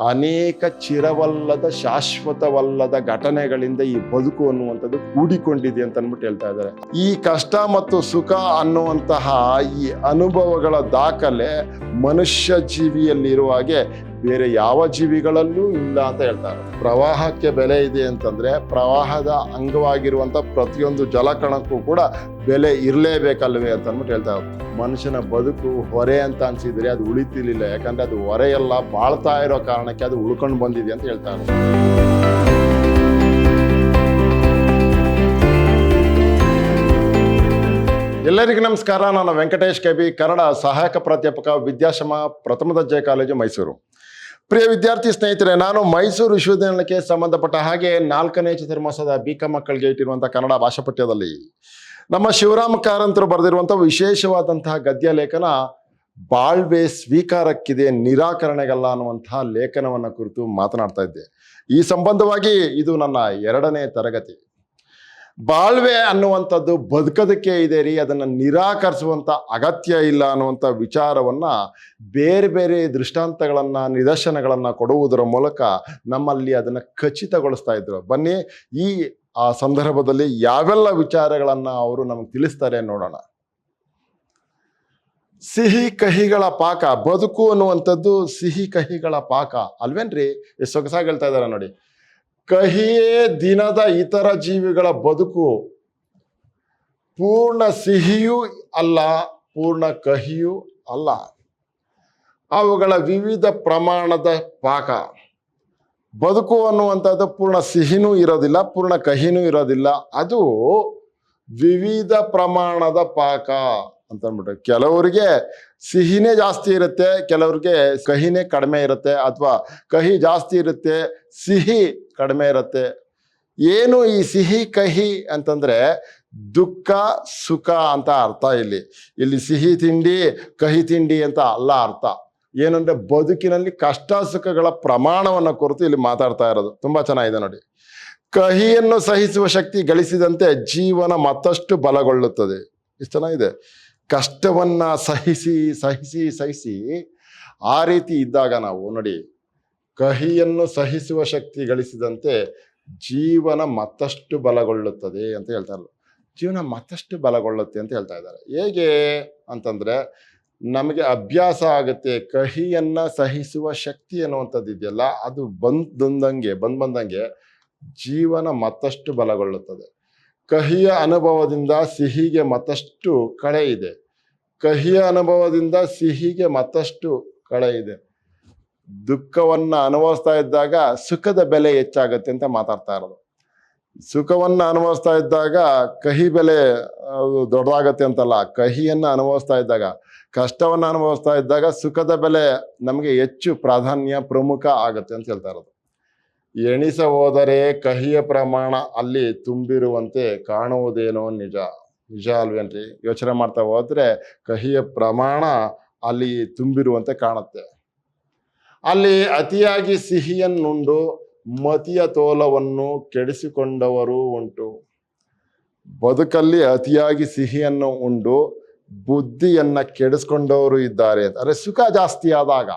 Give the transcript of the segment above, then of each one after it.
ಅನೇಕ ಚಿರವಲ್ಲದ ಶಾಶ್ವತವಲ್ಲದ ಘಟನೆಗಳಿಂದ ಈ ಬದುಕು ಅನ್ನುವಂಥದ್ದು ಕೂಡಿಕೊಂಡಿದೆ ಅಂತ ಅಂದ್ಬಿಟ್ಟು ಹೇಳ್ತಾ ಇದ್ದಾರೆ. ಈ ಕಷ್ಟ ಮತ್ತು ಸುಖ ಅನ್ನುವಂತಹ ಈ ಅನುಭವಗಳ ದಾಖಲೆ ಮನುಷ್ಯ ಜೀವಿಯಲ್ಲಿರುವ ಹಾಗೆ ಬೇರೆ ಯಾವ ಜೀವಿಗಳಲ್ಲೂ ಇಲ್ಲ ಅಂತ ಹೇಳ್ತಾರೆ. ಪ್ರವಾಹಕ್ಕೆ ಬೆಲೆ ಇದೆ ಅಂತಂದ್ರೆ ಪ್ರವಾಹದ ಅಂಗವಾಗಿರುವಂತ ಪ್ರತಿಯೊಂದು ಜಲಕಣಕ್ಕೂ ಕೂಡ ಬೆಲೆ ಇರಲೇಬೇಕಲ್ವೇ ಅಂತ ಅಂದ್ಬಿಟ್ಟು ಹೇಳ್ತಾ ಇದ್ದಾರೆ. ಮನುಷ್ಯನ ಬದುಕು ಹೊರೆ ಅಂತ ಅನ್ಸಿದ್ರೆ ಅದು ಉಳಿತಿರ್ಲಿಲ್ಲ, ಯಾಕಂದ್ರೆ ಅದು ಹೊರೆಯೆಲ್ಲ ಬಾಳ್ತಾ ಇರೋ ಕಾರಣಕ್ಕೆ ಅದು ಉಳ್ಕೊಂಡು ಬಂದಿದೆ ಅಂತ ಹೇಳ್ತಾರೆ. ಎಲ್ಲರಿಗೂ ನಮಸ್ಕಾರ. ನಾನು ವೆಂಕಟೇಶ್ ಕೆಬಿ, ಕನ್ನಡ ಸಹಾಯಕ ಪ್ರಾಧ್ಯಾಪಕ, ವಿದ್ಯಾಶ್ರಮ ಪ್ರಥಮ ದರ್ಜೆ ಕಾಲೇಜು, ಮೈಸೂರು. ಪ್ರಿಯ ವಿದ್ಯಾರ್ಥಿ ಸ್ನೇಹಿತರೆ, ನಾನು ಮೈಸೂರು ವಿಶ್ವವಿದ್ಯಾಲಯಕ್ಕೆ ಸಂಬಂಧಪಟ್ಟ ಹಾಗೆ 4ನೇ ಚತುರ್ಮಾಸದ BCom ಮಕ್ಕಳಿಗೆ ಇಟ್ಟಿರುವಂತಹ ಕನ್ನಡ ಭಾಷಾ ಪಠ್ಯದಲ್ಲಿ ನಮ್ಮ ಶಿವರಾಮ ಕಾರಂತರು ಬರೆದಿರುವಂತಹ ವಿಶೇಷವಾದಂತಹ ಗದ್ಯ ಲೇಖನ ಬಾಳ್ವೆ ಸ್ವೀಕಾರಕ್ಕಿದೆ, ನಿರಾಕರಣೆಗಲ್ಲ ಅನ್ನುವಂತಹ ಲೇಖನವನ್ನ ಕುರಿತು ಮಾತನಾಡ್ತಾ ಇದ್ದೆ. ಈ ಸಂಬಂಧವಾಗಿ ಇದು ನನ್ನ 2ನೇ ತರಗತಿ. ಬಾಳ್ವೆ ಅನ್ನುವಂಥದ್ದು ಬದುಕೋದಕ್ಕೆ ಇದೆ ರೀ, ಅದನ್ನು ನಿರಾಕರಿಸುವಂಥ ಅಗತ್ಯ ಇಲ್ಲ ಅನ್ನುವಂಥ ವಿಚಾರವನ್ನ ಬೇರೆ ಬೇರೆ ದೃಷ್ಟಾಂತಗಳನ್ನ, ನಿದರ್ಶನಗಳನ್ನ ಕೊಡುವುದರ ಮೂಲಕ ನಮ್ಮಲ್ಲಿ ಅದನ್ನು ಖಚಿತಗೊಳಿಸ್ತಾ ಇದ್ರು. ಬನ್ನಿ, ಈ ಸಂದರ್ಭದಲ್ಲಿ ಯಾವೆಲ್ಲ ವಿಚಾರಗಳನ್ನ ಅವರು ನಮಗೆ ತಿಳಿಸ್ತಾರೆ ನೋಡೋಣ. ಸಿಹಿ ಕಹಿಗಳ ಪಾಕ, ಬದುಕು ಅನ್ನುವಂಥದ್ದು ಸಿಹಿ ಕಹಿಗಳ ಪಾಕ ಅಲ್ವೇನ್ರಿ? ಎಷ್ಟು ಸೊಗಸಾಗಿ ಹೇಳ್ತಾ ಇದ್ದಾರೆ ನೋಡಿ. ಕಹಿಯೇ ದಿನದ ಇತರ ಜೀವಿಗಳ ಬದುಕು, ಪೂರ್ಣ ಸಿಹಿಯೂ ಅಲ್ಲ, ಪೂರ್ಣ ಕಹಿಯೂ ಅಲ್ಲ. ಅವುಗಳ ವಿವಿಧ ಪ್ರಮಾಣದ ಪಾಕ. ಬದುಕು ಅನ್ನುವಂಥದ್ದು ಪೂರ್ಣ ಸಿಹಿನೂ ಇರೋದಿಲ್ಲ, ಪೂರ್ಣ ಕಹಿನೂ ಇರೋದಿಲ್ಲ, ಅದು ವಿವಿಧ ಪ್ರಮಾಣದ ಪಾಕ ಅಂತ ಅಂದ್ಬಿಟ್ಟು. ಕೆಲವರಿಗೆ ಸಿಹಿನೇ ಜಾಸ್ತಿ ಇರುತ್ತೆ, ಕೆಲವ್ರಿಗೆ ಕಹಿನೇ ಕಡಿಮೆ ಇರುತ್ತೆ, ಅಥವಾ ಕಹಿ ಜಾಸ್ತಿ ಇರುತ್ತೆ, ಸಿಹಿ ಕಡಿಮೆ ಇರುತ್ತೆ. ಏನು ಈ ಸಿಹಿ ಕಹಿ ಅಂತಂದ್ರೆ ದುಃಖ ಸುಖ ಅಂತ ಅರ್ಥ. ಇಲ್ಲಿ ಸಿಹಿ ತಿಂಡಿ ಕಹಿ ತಿಂಡಿ ಅಂತ ಅಲ್ಲ ಅರ್ಥ. ಏನಂದ್ರೆ ಬದುಕಿನಲ್ಲಿ ಕಷ್ಟ ಸುಖಗಳ ಪ್ರಮಾಣವನ್ನು ಕುರಿತು ಇಲ್ಲಿ ಮಾತಾಡ್ತಾ ಇರೋದು. ತುಂಬಾ ಚೆನ್ನಾಗಿದೆ ನೋಡಿ. ಕಹಿಯನ್ನು ಸಹಿಸುವ ಶಕ್ತಿ ಗಳಿಸಿದಂತೆ ಜೀವನ ಮತ್ತಷ್ಟು ಬಲಗೊಳ್ಳುತ್ತದೆ. ಇಷ್ಟು ಚೆನ್ನಾಗಿದೆ. ಕಷ್ಟವನ್ನ ಸಹಿಸಿ ಸಹಿಸಿ ಸಹಿಸಿ ಆ ರೀತಿ ಇದ್ದಾಗ ನಾವು ನೋಡಿ, ಕಹಿಯನ್ನು ಸಹಿಸುವ ಶಕ್ತಿ ಗಳಿಸಿದಂತೆ ಜೀವನ ಮತ್ತಷ್ಟು ಬಲಗೊಳ್ಳುತ್ತದೆ ಅಂತ ಹೇಳ್ತಾರಲ್ಲ. ಜೀವನ ಮತ್ತಷ್ಟು ಬಲಗೊಳ್ಳುತ್ತೆ ಅಂತ ಹೇಳ್ತಾ ಇದ್ದಾರೆ. ಹೇಗೆ ಅಂತಂದ್ರೆ, ನಮಗೆ ಅಭ್ಯಾಸ ಆಗುತ್ತೆ. ಕಹಿಯನ್ನ ಸಹಿಸುವ ಶಕ್ತಿ ಅನ್ನುವಂಥದ್ದು ಇದೆಯಲ್ಲ, ಅದು ಬಂದಂಗೆ ಜೀವನ ಮತ್ತಷ್ಟು ಬಲಗೊಳ್ಳುತ್ತದೆ. ಕಹಿಯ ಅನುಭವದಿಂದ ಸಿಹಿಗೆ ಮತ್ತಷ್ಟು ಕಳೆ ಇದೆ, ಕಹಿಯ ಅನುಭವದಿಂದ ಸಿಹಿಗೆ ಮತ್ತಷ್ಟು ಕಳೆ ಇದೆ. ದುಃಖವನ್ನ ಅನುಭವಿಸ್ತಾ ಇದ್ದಾಗ ಸುಖದ ಬೆಲೆ ಹೆಚ್ಚಾಗತ್ತೆ ಅಂತ ಮಾತಾಡ್ತಾ ಇರೋದು. ಸುಖವನ್ನ ಅನುಭವಿಸ್ತಾ ಇದ್ದಾಗ ಕಹಿ ಬೆಲೆ ದೊಡ್ಡದಾಗತ್ತೆ ಅಂತಲ್ಲ, ಕಹಿಯನ್ನ ಅನುಭವಿಸ್ತಾ ಇದ್ದಾಗ, ಕಷ್ಟವನ್ನ ಅನುಭವಿಸ್ತಾ ಇದ್ದಾಗ ಸುಖದ ಬೆಲೆ ನಮಗೆ ಹೆಚ್ಚು ಪ್ರಾಧಾನ್ಯ, ಪ್ರಮುಖ ಆಗತ್ತೆ ಅಂತ ಹೇಳ್ತಾ ಇರೋದು. ಎಣಿಸ ಹೋದರೆ ಕಹಿಯ ಪ್ರಮಾಣ ಅಲ್ಲಿ ತುಂಬಿರುವಂತೆ ಕಾಣುವುದೇನೋ ನಿಜ. ನಿಜ ಅಲ್ವೇನ್ರಿ? ಯೋಚನೆ ಮಾಡ್ತಾ ಹೋದ್ರೆ ಕಹಿಯ ಪ್ರಮಾಣ ಅಲ್ಲಿ ತುಂಬಿರುವಂತೆ ಕಾಣುತ್ತೆ. ಅಲ್ಲಿ ಅತಿಯಾಗಿ ಸಿಹಿಯನ್ನುಂಡು ಮತಿಯ ತೋಲವನ್ನು ಕೆಡಿಸಿಕೊಂಡವರು ಉಂಟು. ಬದುಕಲ್ಲಿ ಅತಿಯಾಗಿ ಸಿಹಿಯನ್ನು ಉಂಡು ಬುದ್ಧಿಯನ್ನ ಕೆಡಿಸ್ಕೊಂಡವರು ಇದ್ದಾರೆ. ಅಂದ್ರೆ ಸುಖ ಜಾಸ್ತಿ ಆದಾಗ,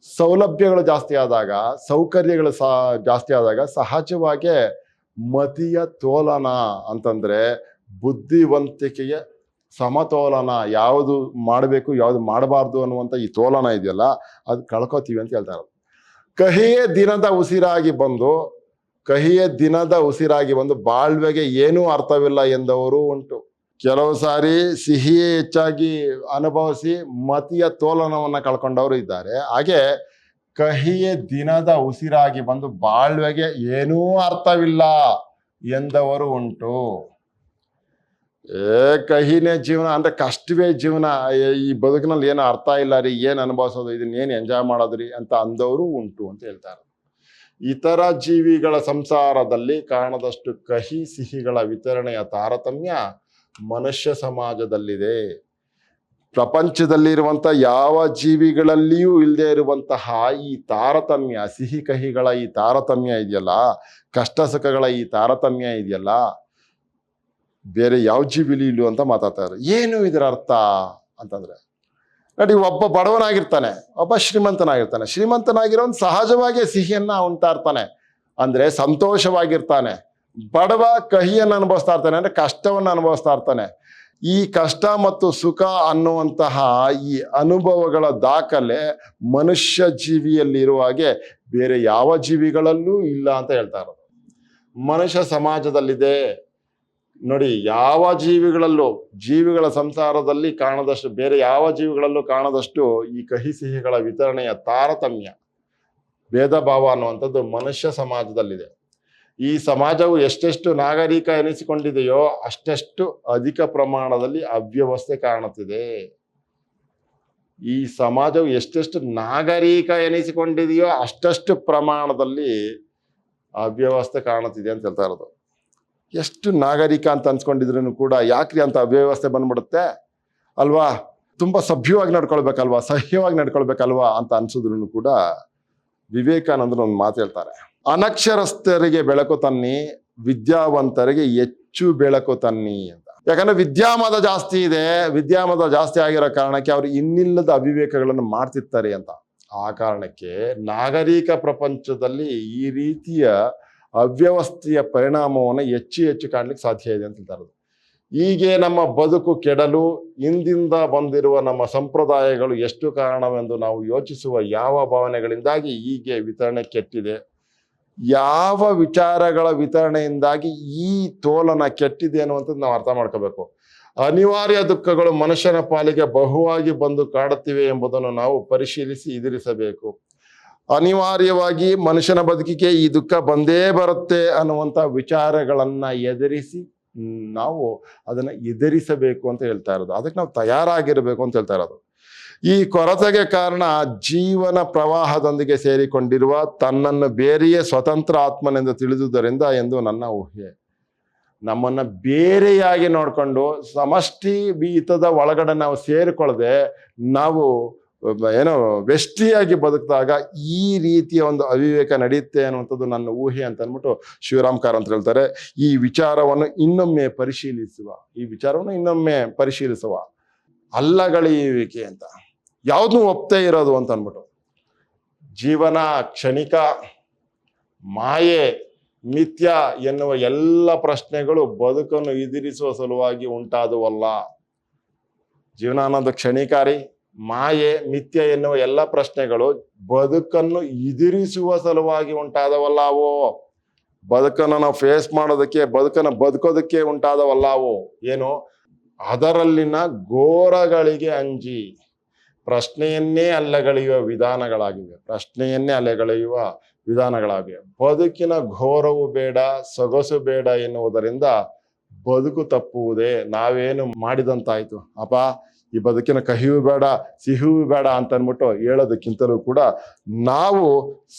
ಸೌಲಭ್ಯಗಳು ಜಾಸ್ತಿ ಆದಾಗ, ಸೌಕರ್ಯಗಳು ಜಾಸ್ತಿ ಆದಾಗ ಸಹಜವಾಗಿ ಮತಿಯ ತೋಲನ ಅಂತಂದ್ರೆ ಬುದ್ಧಿವಂತಿಕೆಯ ಸಮತೋಲನ, ಯಾವುದು ಮಾಡಬೇಕು ಯಾವುದು ಮಾಡಬಾರ್ದು ಅನ್ನುವಂಥ ಈ ತೋಲನ ಇದೆಯಲ್ಲ, ಅದು ಕಳ್ಕೊತೀವಿ ಅಂತ ಹೇಳ್ತಾ ಇರೋದು. ಕಹಿಯೇ ದಿನದ ಉಸಿರಾಗಿ ಬಂದು ಬಾಳ್ವೆಗೆ ಏನೂ ಅರ್ಥವಿಲ್ಲ ಎಂದವರು ಉಂಟು. ಕೆಲವು ಸಾರಿ ಸಿಹಿಯೇ ಹೆಚ್ಚಾಗಿ ಅನುಭವಿಸಿ ಮತಿಯ ತೋಲನವನ್ನ ಕಳ್ಕೊಂಡವರು ಇದ್ದಾರೆ. ಹಾಗೆ ಕಹಿಯೇ ದಿನದ ಉಸಿರಾಗಿ ಬಂದು ಬಾಳ್ವೆಗೆ ಏನೂ ಅರ್ಥವಿಲ್ಲ ಎಂದವರು ಉಂಟು. ಕಹಿನೇ ಜೀವನ ಅಂದ್ರೆ ಕಷ್ಟವೇ ಜೀವನ, ಈ ಬದುಕಿನಲ್ಲಿ ಏನು ಅರ್ಥ ಇಲ್ಲ ರೀ, ಏನು ಅನುಭವಿಸೋದು, ಇದನ್ನ ಏನು ಎಂಜಾಯ್ ಮಾಡೋದ್ರಿ ಅಂತ ಅಂದವರು ಉಂಟು ಅಂತ ಹೇಳ್ತಾರೆ. ಇತರ ಜೀವಿಗಳ ಸಂಸಾರದಲ್ಲಿ ಕಾಣದಷ್ಟು ಕಹಿ ಸಿಹಿಗಳ ವಿತರಣೆಯ ತಾರತಮ್ಯ ಮನುಷ್ಯ ಸಮಾಜದಲ್ಲಿದೆ. ಪ್ರಪಂಚದಲ್ಲಿರುವಂಥ ಯಾವ ಜೀವಿಗಳಲ್ಲಿಯೂ ಇಲ್ಲದೆ ಇರುವಂತಹ ಈ ತಾರತಮ್ಯ, ಸಿಹಿ ಕಹಿಗಳ ಈ ತಾರತಮ್ಯ ಇದೆಯಲ್ಲ, ಕಷ್ಟ ಸುಖಗಳ ಈ ತಾರತಮ್ಯ ಇದೆಯಲ್ಲ, ಬೇರೆ ಯಾವ ಜೀವಿಲಿ ಇಲ್ಲು ಅಂತ ಮಾತಾಡ್ತಾರೆ. ಏನು ಇದರ ಅರ್ಥ ಅಂತಂದ್ರೆ, ನೋಡಿ, ಒಬ್ಬ ಬಡವನಾಗಿರ್ತಾನೆ, ಒಬ್ಬ ಶ್ರೀಮಂತನಾಗಿರ್ತಾನೆ. ಶ್ರೀಮಂತನಾಗಿರೋನು ಸಹಜವಾಗಿ ಸಿಹಿಯನ್ನ ಉಣ್ತಾ ಇರ್ತಾನೆ, ಅಂದ್ರೆ ಸಂತೋಷವಾಗಿರ್ತಾನೆ. ಬಡವ ಕಹಿಯನ್ನು ಅನುಭವಿಸ್ತಾ ಇರ್ತಾನೆ, ಅಂದ್ರೆ ಕಷ್ಟವನ್ನು ಅನುಭವಿಸ್ತಾ ಇರ್ತಾನೆ. ಈ ಕಷ್ಟ ಮತ್ತು ಸುಖ ಅನ್ನುವಂತಹ ಈ ಅನುಭವಗಳ ದಾಖಲೆ ಮನುಷ್ಯ ಜೀವಿಯಲ್ಲಿ ಇರುವ ಹಾಗೆ ಬೇರೆ ಯಾವ ಜೀವಿಗಳಲ್ಲೂ ಇಲ್ಲ ಅಂತ ಹೇಳ್ತಾ ಇರೋದು. ಮನುಷ್ಯ ಸಮಾಜದಲ್ಲಿದೆ ನೋಡಿ, ಯಾವ ಜೀವಿಗಳ ಸಂಸಾರದಲ್ಲಿ ಕಾಣದಷ್ಟು, ಬೇರೆ ಯಾವ ಜೀವಿಗಳಲ್ಲೂ ಕಾಣದಷ್ಟು ಈ ಕಹಿ ಸಿಹಿಗಳ ವಿತರಣೆಯ ತಾರತಮ್ಯ, ಭೇದ ಭಾವ ಅನ್ನುವಂಥದ್ದು ಮನುಷ್ಯ ಸಮಾಜದಲ್ಲಿದೆ. ಈ ಸಮಾಜವು ಎಷ್ಟೆಷ್ಟು ನಾಗರಿಕ ಎನಿಸಿಕೊಂಡಿದೆಯೋ ಅಷ್ಟೆಷ್ಟು ಅಧಿಕ ಪ್ರಮಾಣದಲ್ಲಿ ಅವ್ಯವಸ್ಥೆ ಕಾಣುತ್ತಿದೆ. ಈ ಸಮಾಜವು ಎಷ್ಟೆಷ್ಟು ನಾಗರಿಕ ಎನಿಸಿಕೊಂಡಿದೆಯೋ ಅಷ್ಟಷ್ಟು ಪ್ರಮಾಣದಲ್ಲಿ ಅವ್ಯವಸ್ಥೆ ಕಾಣುತ್ತಿದೆ ಅಂತ ಹೇಳ್ತಾ ಇರೋದು. ಎಷ್ಟು ನಾಗರಿಕ ಅಂತ ಅನ್ಸ್ಕೊಂಡಿದ್ರು ಕೂಡ ಯಾಕ್ರಿ ಅಂತ ಅವ್ಯವಸ್ಥೆ ಬಂದ್ಬಿಡುತ್ತೆ ಅಲ್ವಾ? ತುಂಬಾ ಸಭ್ಯವಾಗಿ ನಡ್ಕೊಳ್ಬೇಕಲ್ವಾ, ಸಹ್ಯವಾಗಿ ನಡ್ಕೊಳ್ಬೇಕಲ್ವಾ ಅಂತ ಅನ್ಸಿದ್ರು ಕೂಡ ವಿವೇಕಾನಂದರು ಒಂದು ಮಾತು ಹೇಳ್ತಾರೆ, ಅನಕ್ಷರಸ್ಥರಿಗೆ ಬೆಳಕು ತನ್ನಿ, ವಿದ್ಯಾವಂತರಿಗೆ ಹೆಚ್ಚು ಬೆಳಕು ತನ್ನಿ ಅಂತ. ಯಾಕಂದ್ರೆ ವಿದ್ಯಾಮದ ಜಾಸ್ತಿ ಇದೆ, ವಿದ್ಯಾಮದ ಜಾಸ್ತಿ ಆಗಿರೋ ಕಾರಣಕ್ಕೆ ಅವ್ರು ಇನ್ನಿಲ್ಲದ ಅವಿವೇಕಗಳನ್ನು ಮಾಡ್ತಿರ್ತಾರೆ ಅಂತ. ಆ ಕಾರಣಕ್ಕೆ ನಾಗರಿಕ ಪ್ರಪಂಚದಲ್ಲಿ ಈ ರೀತಿಯ ಅವ್ಯವಸ್ಥೆಯ ಪರಿಣಾಮವನ್ನು ಹೆಚ್ಚು ಕಾಣ್ಲಿಕ್ಕೆ ಸಾಧ್ಯ ಇದೆ ಅಂತ ಹೇಳ್ತಾರೆ. ಹೀಗೆ ನಮ್ಮ ಬದುಕು ಕೆಡಲು ಹಿಂದಿಂದ ಬಂದಿರುವ ನಮ್ಮ ಸಂಪ್ರದಾಯಗಳು ಎಷ್ಟು ಕಾರಣವೆಂದು ನಾವು ಯೋಚಿಸುವ ಯಾವ ಭಾವನೆಗಳಿಂದಾಗಿ ಹೀಗೆ ವಿತರಣೆ ಕೆಟ್ಟಿದೆ, ಯಾವ ವಿಚಾರಗಳ ವಿತರಣೆಯಿಂದಾಗಿ ಈ ತೋಲನ ಕೆಟ್ಟಿದೆ ಅನ್ನುವಂಥದ್ದು ನಾವು ಅರ್ಥ ಮಾಡ್ಕೋಬೇಕು. ಅನಿವಾರ್ಯ ದುಃಖಗಳು ಮನುಷ್ಯನ ಪಾಲಿಗೆ ಬಹುವಾಗಿ ಬಂದು ಕಾಡುತ್ತಿವೆ ಎಂಬುದನ್ನು ನಾವು ಪರಿಶೀಲಿಸಿ ಎದುರಿಸಬೇಕು. ಅನಿವಾರ್ಯವಾಗಿ ಮನುಷ್ಯನ ಬದುಕಿಗೆ ಈ ದುಃಖ ಬಂದೇ ಬರುತ್ತೆ ಅನ್ನುವಂಥ ವಿಚಾರಗಳನ್ನ ಎದುರಿಸಿ ನಾವು ಅದನ್ನ ಎದುರಿಸಬೇಕು ಅಂತ ಹೇಳ್ತಾ ಇರೋದು. ಅದಕ್ಕೆ ನಾವು ತಯಾರಾಗಿರ್ಬೇಕು ಅಂತ ಹೇಳ್ತಾ ಇರೋದು. ಈ ಕೊರತೆಗೆ ಕಾರಣ ಜೀವನ ಪ್ರವಾಹದೊಂದಿಗೆ ಸೇರಿಕೊಂಡಿರುವ ತನ್ನನ್ನು ಬೇರೆಯೇ ಸ್ವತಂತ್ರ ಆತ್ಮನೆಂದು ತಿಳಿದುದರಿಂದ ಎಂದು ನನ್ನ ಊಹೆ. ನಮ್ಮನ್ನ ಬೇರೆಯಾಗಿ ನೋಡ್ಕೊಂಡು ಸಮಷ್ಟಿ ಹಿತದ ಒಳಗಡೆ ನಾವು ಸೇರಿಕೊಳ್ಳದೆ ನಾವು ಏನೋ ವ್ಯಷ್ಟಿಯಾಗಿ ಬದುಕಿದಾಗ ಈ ರೀತಿಯ ಒಂದು ಅವಿವೇಕ ನಡೆಯುತ್ತೆ ಅನ್ನುವಂಥದ್ದು ನನ್ನ ಊಹೆ ಅಂತ ಅಂದ್ಬಿಟ್ಟು ಶಿವರಾಮ್ ಕಾರಂತ್ ಹೇಳ್ತಾರೆ. ಈ ವಿಚಾರವನ್ನು ಇನ್ನೊಮ್ಮೆ ಪರಿಶೀಲಿಸುವ ಅಲ್ಲಗಳೆಯುವಿಕೆ ಅಂತ ಯಾವ್ದನ್ನೂ ಒಪ್ತೇ ಇರೋದು ಅಂತ ಅಂದ್ಬಿಟ್ಟು, ಜೀವನ ಕ್ಷಣಿಕ, ಮಾಯೆ, ಮಿಥ್ಯ ಎನ್ನುವ ಎಲ್ಲ ಪ್ರಶ್ನೆಗಳು ಬದುಕನ್ನು ಎದುರಿಸುವ ಸಲುವಾಗಿ ಉಂಟಾದವಲ್ಲ. ಜೀವನ ಅನ್ನೋದು ಕ್ಷಣಿಕಾರಿ, ಮಾಯೆ, ಮಿಥ್ಯ ಎನ್ನುವ ಎಲ್ಲ ಪ್ರಶ್ನೆಗಳು ಬದುಕನ್ನು ಎದುರಿಸುವ ಸಲುವಾಗಿ ಉಂಟಾದವಲ್ಲ. ಅವು ಬದುಕನ್ನು ನಾವು ಫೇಸ್ ಮಾಡೋದಕ್ಕೆ, ಬದುಕೋದಕ್ಕೆ ಉಂಟಾದವಲ್ಲ. ಅವು ಏನು, ಅದರಲ್ಲಿನ ಘೋರಗಳಿಗೆ ಅಂಜಿ ಪ್ರಶ್ನೆಯನ್ನೇ ಅಲ್ಲಗಳೆಯುವ ವಿಧಾನಗಳಾಗಿವೆ. ಬದುಕಿನ ಘೋರವು ಬೇಡ, ಸೊಗಸು ಬೇಡ ಎನ್ನುವುದರಿಂದ ಬದುಕು ತಪ್ಪುವುದೇ ನಾವೇನು ಮಾಡಿದಂತಾಯ್ತು. ಅಪ್ಪ, ಈ ಬದುಕಿನ ಕಹಿಯೂ ಬೇಡ, ಸಿಹಿಯೂ ಬೇಡ ಅಂತ ಅಂದ್ಬಿಟ್ಟು ಹೇಳೋದಕ್ಕಿಂತಲೂ ಕೂಡ ನಾವು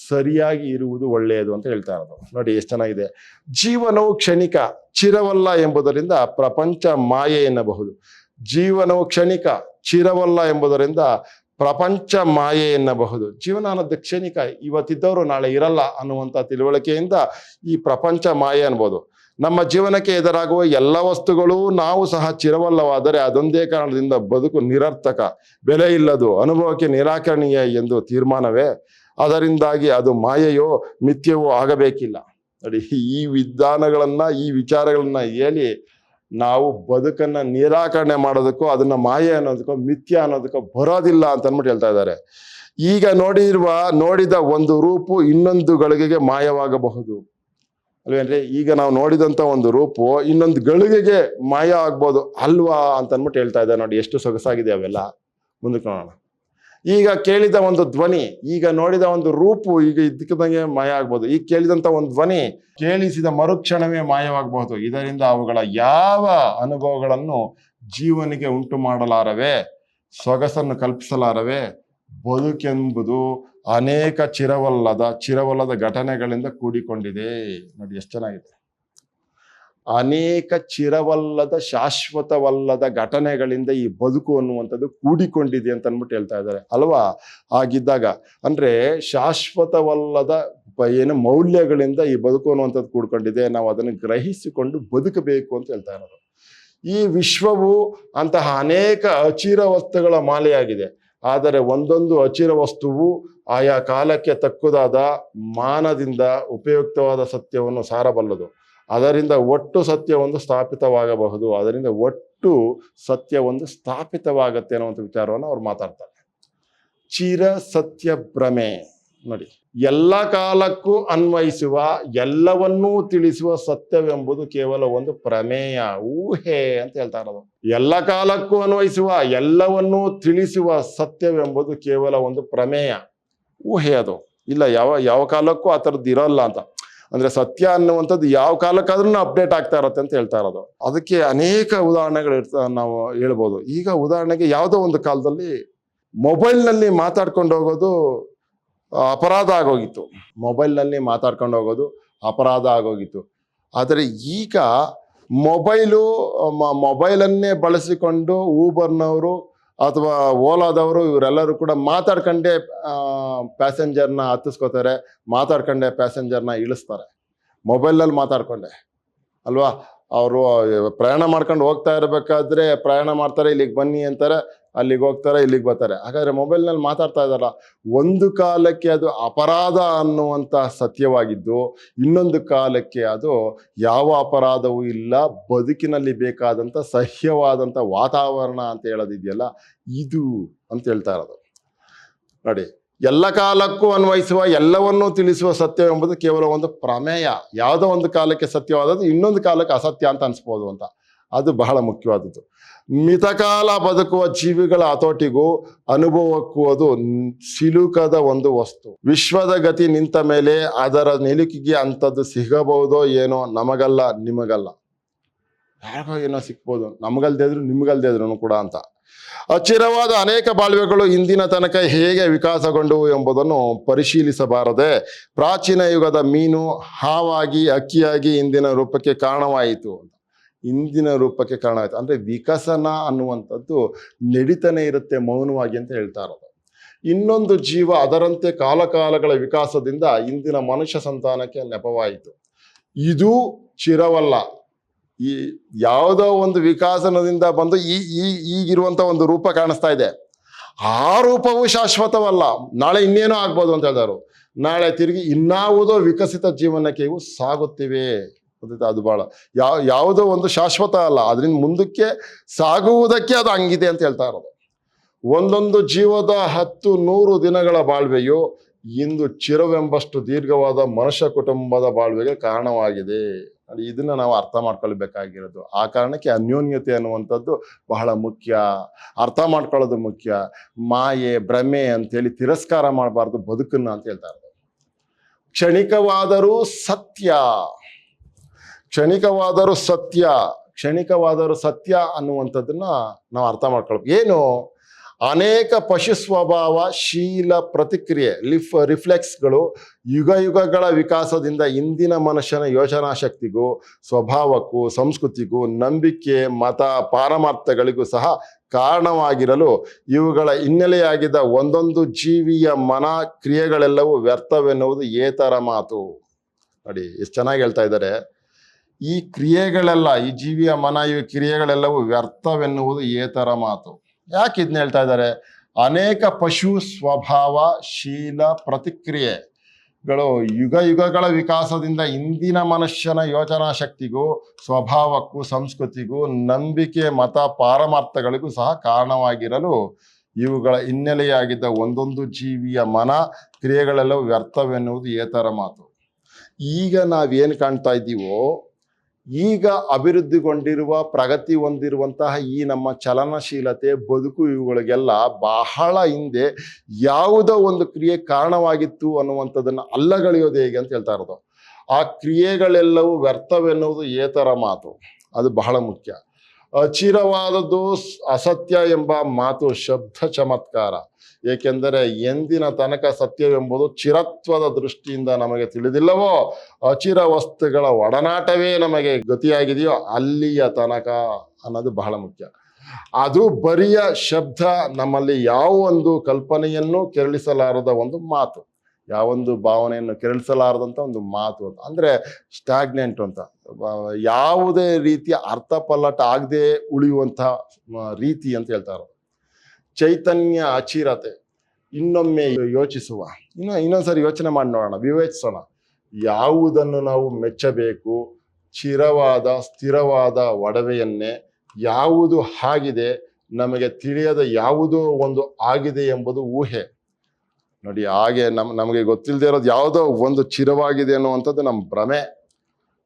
ಸರಿಯಾಗಿ ಇರುವುದು ಒಳ್ಳೆಯದು ಅಂತ ಹೇಳ್ತಾ ಇರೋದು. ನೋಡಿ ಎಷ್ಟು ಚೆನ್ನಾಗಿದೆ. ಜೀವನವು ಕ್ಷಣಿಕ, ಚಿರವಲ್ಲ ಎಂಬುದರಿಂದ ಪ್ರಪಂಚ ಮಾಯೆ ಎನ್ನಬಹುದು. ಜೀವನವು ಕ್ಷಣಿಕ, ಚಿರವಲ್ಲ ಎಂಬುದರಿಂದ ಪ್ರಪಂಚ ಮಾಯೆ ಎನ್ನಬಹುದು. ಜೀವನ ಅನ್ನೋದು ಕ್ಷಣಿಕ, ಇವತ್ತಿದ್ದವರು ನಾಳೆ ಇರಲ್ಲ ಅನ್ನುವಂಥ ತಿಳುವಳಿಕೆಯಿಂದ ಈ ಪ್ರಪಂಚ ಮಾಯೆ ಅನ್ಬೋದು. ನಮ್ಮ ಜೀವನಕ್ಕೆ ಎದುರಾಗುವ ಎಲ್ಲ ವಸ್ತುಗಳು ನಾವು ಸಹ ಚಿರವಲ್ಲವಾದರೆ ಅದೊಂದೇ ಕಾರಣದಿಂದ ಬದುಕು ನಿರರ್ಥಕ, ಬೆಲೆ ಇಲ್ಲದು, ಅನುಭವಕ್ಕೆ ನಿರಾಕರಣೀಯ ಎಂದು ತೀರ್ಮಾನವೇ. ಅದರಿಂದಾಗಿ ಅದು ಮಾಯೆಯೋ ಮಿಥ್ಯವೋ ಆಗಬೇಕಿಲ್ಲ. ನೋಡಿ, ಈ ವಿಚಾರಗಳನ್ನ ಹೇಳಿ ನಾವು ಬದುಕನ್ನ ನಿರಾಕರಣೆ ಮಾಡೋದಕ್ಕೋ, ಅದನ್ನ ಮಾಯೆ ಅನ್ನೋದಕ್ಕೋ, ಮಿಥ್ಯ ಅನ್ನೋದಕ್ಕೋ ಬರೋದಿಲ್ಲ ಅಂತ ಅಂದ್ಬಿಟ್ಟು ಹೇಳ್ತಾ ಇದ್ದಾರೆ. ಈಗ ನೋಡಿದ ಒಂದು ರೂಪು ಇನ್ನೊಂದು ಗಳಿಗೆಗೆ ಮಾಯವಾಗಬಹುದು ಅಲ್ವೇನ್ರಿ? ಈಗ ನಾವು ನೋಡಿದಂತ ಒಂದು ರೂಪು ಇನ್ನೊಂದು ಗಳಿಗೆಗೆ ಮಾಯ ಆಗ್ಬೋದು ಅಲ್ವಾ ಅಂತ ಅಂದ್ಬಿಟ್ಟು ಹೇಳ್ತಾ ಇದ್ದಾರೆ. ನೋಡಿ ಎಷ್ಟು ಸೊಗಸಾಗಿದೆ ಅವೆಲ್ಲ. ಮುಂದಕ್ಕೆ ನೋಡೋಣ. ಈಗ ಕೇಳಿದ ಒಂದು ಧ್ವನಿ, ಈಗ ನೋಡಿದ ಒಂದು ರೂಪು ಈಗ ಇದ್ದಕ್ಕಿದ್ದಂಗೆ ಮಾಯ ಆಗ್ಬೋದು. ಈಗ ಕೇಳಿದಂತ ಒಂದು ಧ್ವನಿ ಕೇಳಿಸಿದ ಮರುಕ್ಷಣವೇ ಮಾಯವಾಗಬಹುದು. ಇದರಿಂದ ಅವುಗಳ ಯಾವ ಅನುಭವಗಳನ್ನು ಜೀವನಿಗೆ ಉಂಟು ಮಾಡಲಾರವೆ, ಸೊಗಸನ್ನು ಕಲ್ಪಿಸಲಾರವೆ. ಬದುಕೆಂಬುದು ಅನೇಕ ಚಿರವಲ್ಲದ ಘಟನೆಗಳಿಂದ ಕೂಡಿಕೊಂಡಿದೆ. ನೋಡಿ ಎಷ್ಟು ಚೆನ್ನಾಗಿದೆ. ಅನೇಕ ಚಿರವಲ್ಲದ, ಶಾಶ್ವತವಲ್ಲದ ಘಟನೆಗಳಿಂದ ಈ ಬದುಕು ಅನ್ನುವಂಥದ್ದು ಕೂಡಿಕೊಂಡಿದೆ ಅಂತ ಅಂದ್ಬಿಟ್ಟು ಹೇಳ್ತಾ ಇದ್ದಾರೆ ಅಲ್ವಾ? ಆಗಿದ್ದಾಗ ಅಂದ್ರೆ ಶಾಶ್ವತವಲ್ಲದ ಏನು ಮೌಲ್ಯಗಳಿಂದ ಈ ಬದುಕು ಅನ್ನುವಂಥದ್ದು ಕೂಡ್ಕೊಂಡಿದೆ. ನಾವು ಅದನ್ನು ಗ್ರಹಿಸಿಕೊಂಡು ಬದುಕಬೇಕು ಅಂತ ಹೇಳ್ತಾ ಇರೋದು. ಈ ವಿಶ್ವವು ಅಂತಹ ಅನೇಕ ಅಚಿರ ವಸ್ತುಗಳ ಮಾಲೆಯಾಗಿದೆ. ಆದರೆ ಒಂದೊಂದು ಅಚಿರ ವಸ್ತುವು ಆಯಾ ಕಾಲಕ್ಕೆ ತಕ್ಕುದಾದ ಮಾನದಿಂದ ಉಪಯುಕ್ತವಾದ ಸತ್ಯವನ್ನು ಸಾರಬಲ್ಲದು. ಅದರಿಂದ ಒಟ್ಟು ಸತ್ಯವೊಂದು ಸ್ಥಾಪಿತವಾಗಬಹುದು. ಅದರಿಂದ ಒಟ್ಟು ಸತ್ಯವೊಂದು ಸ್ಥಾಪಿತವಾಗತ್ತೆ ಅನ್ನುವಂಥ ವಿಚಾರವನ್ನು ಅವ್ರು ಮಾತಾಡ್ತಾರೆ. ಚಿರ ಸತ್ಯ ಭ್ರಮೆ ನೋಡಿ, ಎಲ್ಲ ಕಾಲಕ್ಕೂ ಅನ್ವಯಿಸುವ ಎಲ್ಲವನ್ನೂ ತಿಳಿಸುವ ಸತ್ಯವೆಂಬುದು ಕೇವಲ ಒಂದು ಪ್ರಮೇಯ, ಊಹೆ ಅಂತ ಹೇಳ್ತಾ ಇರೋದು. ಎಲ್ಲ ಕಾಲಕ್ಕೂ ಅನ್ವಯಿಸುವ ಎಲ್ಲವನ್ನೂ ತಿಳಿಸುವ ಸತ್ಯವೆಂಬುದು ಕೇವಲ ಒಂದು ಪ್ರಮೇಯ, ಊಹೆ. ಅದು ಇಲ್ಲ, ಯಾವ ಕಾಲಕ್ಕೂ ಆ ಥರದ್ದು ಇರಲ್ಲ ಅಂತ. ಅಂದ್ರೆ ಸತ್ಯ ಅನ್ನುವಂಥದ್ದು ಯಾವ ಕಾಲಕ್ಕಾದ್ರೂ ಅಪ್ಡೇಟ್ ಆಗ್ತಾ ಇರತ್ತೆ ಅಂತ ಹೇಳ್ತಾ ಇರೋದು. ಅದಕ್ಕೆ ಅನೇಕ ಉದಾಹರಣೆಗಳು ನಾವು ಹೇಳ್ಬೋದು. ಈಗ ಉದಾಹರಣೆಗೆ ಯಾವುದೋ ಒಂದು ಕಾಲದಲ್ಲಿ ಮೊಬೈಲ್ನಲ್ಲಿ ಮಾತಾಡ್ಕೊಂಡು ಹೋಗೋದು ಅಪರಾಧ ಆಗೋಗಿತ್ತು. ಮೊಬೈಲ್ನಲ್ಲಿ ಮಾತಾಡ್ಕೊಂಡು ಹೋಗೋದು ಅಪರಾಧ ಆಗೋಗಿತ್ತು. ಆದರೆ ಈಗ ಮೊಬೈಲನ್ನೇ ಬಳಸಿಕೊಂಡು ಊಬರ್ನವರು ಅಥವಾ ಓಲಾದವರು ಇವರೆಲ್ಲರೂ ಕೂಡ ಮಾತಾಡ್ಕೊಂಡೇ ಪ್ಯಾಸೆಂಜರ್ನ ಹತ್ತಿಸ್ಕೋತಾರೆ, ಮಾತಾಡ್ಕೊಂಡೆ ಪ್ಯಾಸೆಂಜರ್ನ ಇಳಿಸ್ತಾರೆ, ಮೊಬೈಲ್ನಲ್ಲಿ ಮಾತಾಡ್ಕೊಂಡೆ ಅಲ್ವಾ. ಅವರು ಪ್ರಯಾಣ ಮಾಡ್ಕೊಂಡು ಹೋಗ್ತಾ ಇರಬೇಕಾದ್ರೆ ಪ್ರಯಾಣ ಮಾಡ್ತಾರೆ, ಇಲ್ಲಿಗೆ ಬನ್ನಿ ಅಂತಾರೆ, ಅಲ್ಲಿಗೆ ಹೋಗ್ತಾರೆ, ಇಲ್ಲಿಗೆ ಬರ್ತಾರೆ. ಹಾಗಾದ್ರೆ ಮೊಬೈಲ್ನಲ್ಲಿ ಮಾತಾಡ್ತಾ ಇದ್ದಾರ. ಒಂದು ಕಾಲಕ್ಕೆ ಅದು ಅಪರಾಧ ಅನ್ನುವಂಥ ಸತ್ಯವಾಗಿದ್ದು, ಇನ್ನೊಂದು ಕಾಲಕ್ಕೆ ಅದು ಯಾವ ಅಪರಾಧವೂ ಇಲ್ಲ, ಬದುಕಿನಲ್ಲಿ ಬೇಕಾದಂಥ ಸಹ್ಯವಾದಂಥ ವಾತಾವರಣ ಅಂತ ಹೇಳೋದಿದೆಯಲ್ಲ, ಇದು ಅಂತ ಹೇಳ್ತಾ ಇರೋದು ನೋಡಿ. ಎಲ್ಲ ಕಾಲಕ್ಕೂ ಅನ್ವಯಿಸುವ ಎಲ್ಲವನ್ನೂ ತಿಳಿಸುವ ಸತ್ಯವೆಂಬುದು ಕೇವಲ ಒಂದು ಪ್ರಮೇಯ. ಯಾವುದೋ ಒಂದು ಕಾಲಕ್ಕೆ ಸತ್ಯವಾದದ್ದು ಇನ್ನೊಂದು ಕಾಲಕ್ಕೆ ಅಸತ್ಯ ಅಂತ ಅನ್ಸ್ಬೋದು ಅಂತ. ಅದು ಬಹಳ ಮುಖ್ಯವಾದದ್ದು. ಮಿತಕಾಲ ಬದುಕುವ ಜೀವಿಗಳ ಹತೋಟಿಗೂ ಅನುಭವಕ್ಕೂ ಅದು ಸಿಲುಕದ ಒಂದು ವಸ್ತು. ವಿಶ್ವದ ಗತಿ ನಿಂತ ಮೇಲೆ ಅದರ ನಿಲುಕಿಗೆ ಅಂಥದ್ದು ಸಿಗಬಹುದೋ ಏನೋ, ನಮಗಲ್ಲ ನಿಮಗಲ್ಲ. ಯಾರಿಗೋ ಏನೋ ಸಿಕ್ಬೋದು, ನಮಗಲ್ದೇ ಇದ್ರು ನಿಮಗಲ್ದೇ ಇದ್ರು ಕೂಡ ಅಂತ. ಅಚಿರವಾದ ಅನೇಕ ಬಾಳ್ವೆಗಳು ಇಂದಿನ ತನಕ ಹೇಗೆ ವಿಕಾಸಗೊಂಡವು ಎಂಬುದನ್ನು ಪರಿಶೀಲಿಸಬಾರದೆ ಪ್ರಾಚೀನ ಯುಗದ ಮೀನು ಹಾವಾಗಿ ಅಕ್ಕಿಯಾಗಿ ಇಂದಿನ ರೂಪಕ್ಕೆ ಕಾರಣವಾಯಿತು ಅಂತ. ಇಂದಿನ ರೂಪಕ್ಕೆ ಕಾರಣ ಆಯಿತು ಅಂದರೆ ವಿಕಸನ ಅನ್ನುವಂಥದ್ದು ನಡೀತಾನೆ ಇರುತ್ತೆ ಮೌನವಾಗಿ ಅಂತ ಹೇಳ್ತಾ ಇರೋದು. ಇನ್ನೊಂದು ಜೀವ ಅದರಂತೆ ಕಾಲಕಾಲಗಳ ವಿಕಾಸದಿಂದ ಇಂದಿನ ಮನುಷ್ಯ ಸಂತಾನಕ್ಕೆ ನೆಪವಾಯಿತು. ಇದು ಚಿರವಲ್ಲ. ಈ ಯಾವುದೋ ಒಂದು ವಿಕಾಸನದಿಂದ ಬಂದು ಈಗಿರುವಂಥ ಒಂದು ರೂಪ ಕಾಣಿಸ್ತಾ ಇದೆ, ಆ ರೂಪವು ಶಾಶ್ವತವಲ್ಲ. ನಾಳೆ ಇನ್ನೇನೋ ಆಗ್ಬೋದು ಅಂತ ಹೇಳಿದರು. ನಾಳೆ ತಿರುಗಿ ಇನ್ನಾವುದೋ ವಿಕಸಿತ ಜೀವನಕ್ಕೆ ಇವು ಸಾಗುತ್ತಿವೆ. ಅದು ಬಹಳ ಯಾವುದೋ ಒಂದು ಶಾಶ್ವತ ಅಲ್ಲ, ಅದರಿಂದ ಮುಂದಕ್ಕೆ ಸಾಗುವುದಕ್ಕೆ ಅದು ಹಂಗಿದೆ ಅಂತ ಹೇಳ್ತಾ ಇರೋದು. ಒಂದೊಂದು ಜೀವದ 10-100 ದಿನಗಳ ಬಾಳ್ವೆಯು ಇಂದು ಚಿರವೆಂಬಷ್ಟು ದೀರ್ಘವಾದ ಮನುಷ್ಯ ಕುಟುಂಬದ ಬಾಳ್ವೆಗೆ ಕಾರಣವಾಗಿದೆ. ಇದನ್ನ ನಾವು ಅರ್ಥ ಮಾಡ್ಕೊಳ್ಬೇಕಾಗಿರೋದು. ಆ ಕಾರಣಕ್ಕೆ ಅನ್ಯೋನ್ಯತೆ ಅನ್ನುವಂಥದ್ದು ಬಹಳ ಮುಖ್ಯ, ಅರ್ಥ ಮಾಡ್ಕೊಳ್ಳೋದು ಮುಖ್ಯ. ಮಾಯೆ ಭ್ರಮೆ ಅಂತೇಳಿ ತಿರಸ್ಕಾರ ಮಾಡಬಾರ್ದು ಬದುಕನ್ನ ಅಂತ ಹೇಳ್ತಾ ಇರೋದು. ಕ್ಷಣಿಕವಾದರೂ ಸತ್ಯ, ಕ್ಷಣಿಕವಾದರೂ ಸತ್ಯ, ಕ್ಷಣಿಕವಾದರೂ ಸತ್ಯ ಅನ್ನುವಂಥದ್ದನ್ನ ನಾವು ಅರ್ಥ ಮಾಡ್ಕೊಳ್ಬೇಕು. ಏನು? ಅನೇಕ ಪಶು ಸ್ವಭಾವ ಶೀಲ ಪ್ರತಿಕ್ರಿಯೆ ರಿಫ್ಲೆಕ್ಸ್ಗಳು ಯುಗಗಳ ವಿಕಾಸದಿಂದ ಇಂದಿನ ಮನುಷ್ಯನ ಯೋಚನಾ ಶಕ್ತಿಗೂ ಸ್ವಭಾವಕ್ಕೂ ಸಂಸ್ಕೃತಿಗೂ ನಂಬಿಕೆ ಮತ ಪಾರಮಾರ್ಥಗಳಿಗೂ ಸಹ ಕಾರಣವಾಗಿರಲು ಇವುಗಳ ಹಿನ್ನೆಲೆಯಾಗಿದ್ದ ಒಂದೊಂದು ಜೀವಿಯ ಮನ ಕ್ರಿಯೆಗಳೆಲ್ಲವೂ ವ್ಯರ್ಥವೆನ್ನುವುದು ಏತರ ಮಾತು. ನೋಡಿ ಎಷ್ಟು ಚೆನ್ನಾಗಿ ಹೇಳ್ತಾ ಇದ್ದಾರೆ. ಈ ಕ್ರಿಯೆಗಳೆಲ್ಲ, ಈ ಜೀವಿಯ ಮನ ಈ ಕ್ರಿಯೆಗಳೆಲ್ಲವೂ ವ್ಯರ್ಥವೆನ್ನುವುದು ಏತರ ಮಾತು. ಯಾಕೆ ಇದನ್ನ ಹೇಳ್ತಾ ಇದ್ದಾರೆ? ಅನೇಕ ಪಶು ಸ್ವಭಾವ ಶೀಲ ಪ್ರತಿಕ್ರಿಯೆಗಳು ಯುಗಗಳ ವಿಕಾಸದಿಂದ ಇಂದಿನ ಮನುಷ್ಯನ ಯೋಚನಾ ಶಕ್ತಿಗೂ ಸ್ವಭಾವಕ್ಕೂ ಸಂಸ್ಕೃತಿಗೂ ನಂಬಿಕೆ ಮತ ಪಾರಮಾರ್ಥಗಳಿಗೂ ಸಹ ಕಾರಣವಾಗಿರಲು ಇವುಗಳ ಹಿನ್ನೆಲೆಯಾಗಿದ್ದ ಒಂದೊಂದು ಜೀವಿಯ ಮನ ಕ್ರಿಯೆಗಳೆಲ್ಲವೂ ವ್ಯರ್ಥವೆನ್ನುವುದು ಏತರ ಮಾತು. ಈಗ ನಾವೇನು ಕಾಣ್ತಾ ಇದ್ದೀವೋ, ಈಗ ಅಭಿವೃದ್ಧಿಗೊಂಡಿರುವ ಪ್ರಗತಿ ಹೊಂದಿರುವಂತಹ ಈ ನಮ್ಮ ಚಲನಶೀಲತೆ ಬದುಕು ಇವುಗಳಿಗೆಲ್ಲ ಬಹಳ ಹಿಂದೆ ಯಾವುದೋ ಒಂದು ಕ್ರಿಯೆ ಕಾರಣವಾಗಿತ್ತು ಅನ್ನುವಂಥದ್ದನ್ನು ಅಲ್ಲಗಳೆಯೋದು ಹೇಗೆ ಅಂತ ಹೇಳ್ತಾ ಇರೋದು. ಆ ಕ್ರಿಯೆಗಳೆಲ್ಲವೂ ವ್ಯರ್ಥವೆನ್ನುವುದು ಏತರ ಮಾತು. ಅದು ಬಹಳ ಮುಖ್ಯ. ಅಚಿರವಾದದ್ದು ಅಸತ್ಯ ಎಂಬ ಮಾತು ಶಬ್ದ ಚಮತ್ಕಾರ. ಏಕೆಂದರೆ ಎಂದಿನ ತನಕ ಸತ್ಯವೆಂಬುದು ಚಿರತ್ವದ ದೃಷ್ಟಿಯಿಂದ ನಮಗೆ ತಿಳಿದಿಲ್ಲವೋ, ಅಚಿರ ವಸ್ತುಗಳ ಒಡನಾಟವೇ ನಮಗೆ ಗತಿಯಾಗಿದೆಯೋ ಅಲ್ಲಿಯ ತನಕ ಅನ್ನೋದು ಬಹಳ ಮುಖ್ಯ. ಅದು ಬರಿಯ ಶಬ್ದ, ನಮ್ಮಲ್ಲಿ ಯಾವ ಒಂದು ಕಲ್ಪನೆಯನ್ನು ಕೆರಳಿಸಲಾರದ ಒಂದು ಮಾತು, ಯಾವೊಂದು ಭಾವನೆಯನ್ನು ಕೆರಳಿಸಲಾರದಂಥ ಒಂದು ಮಾತು ಅಂತ. ಅಂದರೆ ಸ್ಟಾಗ್ನೆಂಟ್ ಅಂತ, ಯಾವುದೇ ರೀತಿಯ ಅರ್ಥ ಪಲ್ಲಟ ಆಗದೆ ಉಳಿಯುವಂಥ ರೀತಿ ಅಂತ ಹೇಳ್ತಾರೆ. ಚೈತನ್ಯ ಅಚಿರತೆ. ಇನ್ನೊಮ್ಮೆ ಯೋಚಿಸುವ, ಇನ್ನೊಂದ್ಸರಿ ಯೋಚನೆ ಮಾಡಿ ನೋಡೋಣ, ವಿವೇಚಿಸೋಣ. ಯಾವುದನ್ನು ನಾವು ಮೆಚ್ಚಬೇಕು? ಚಿರವಾದ ಸ್ಥಿರವಾದ ಒಡವೆಯನ್ನೇ. ಯಾವುದು ಆಗಿದೆ, ನಮಗೆ ತಿಳಿಯದ ಯಾವುದೋ ಒಂದು ಆಗಿದೆ ಎಂಬುದು ಊಹೆ. ನೋಡಿ, ಹಾಗೆ ನಮಗೆ ಗೊತ್ತಿಲ್ಲದೆ ಇರೋದು ಯಾವುದೋ ಒಂದು ಚಿರವಾಗಿದೆ ಅನ್ನುವಂಥದ್ದು ನಮ್ಮ ಭ್ರಮೆ.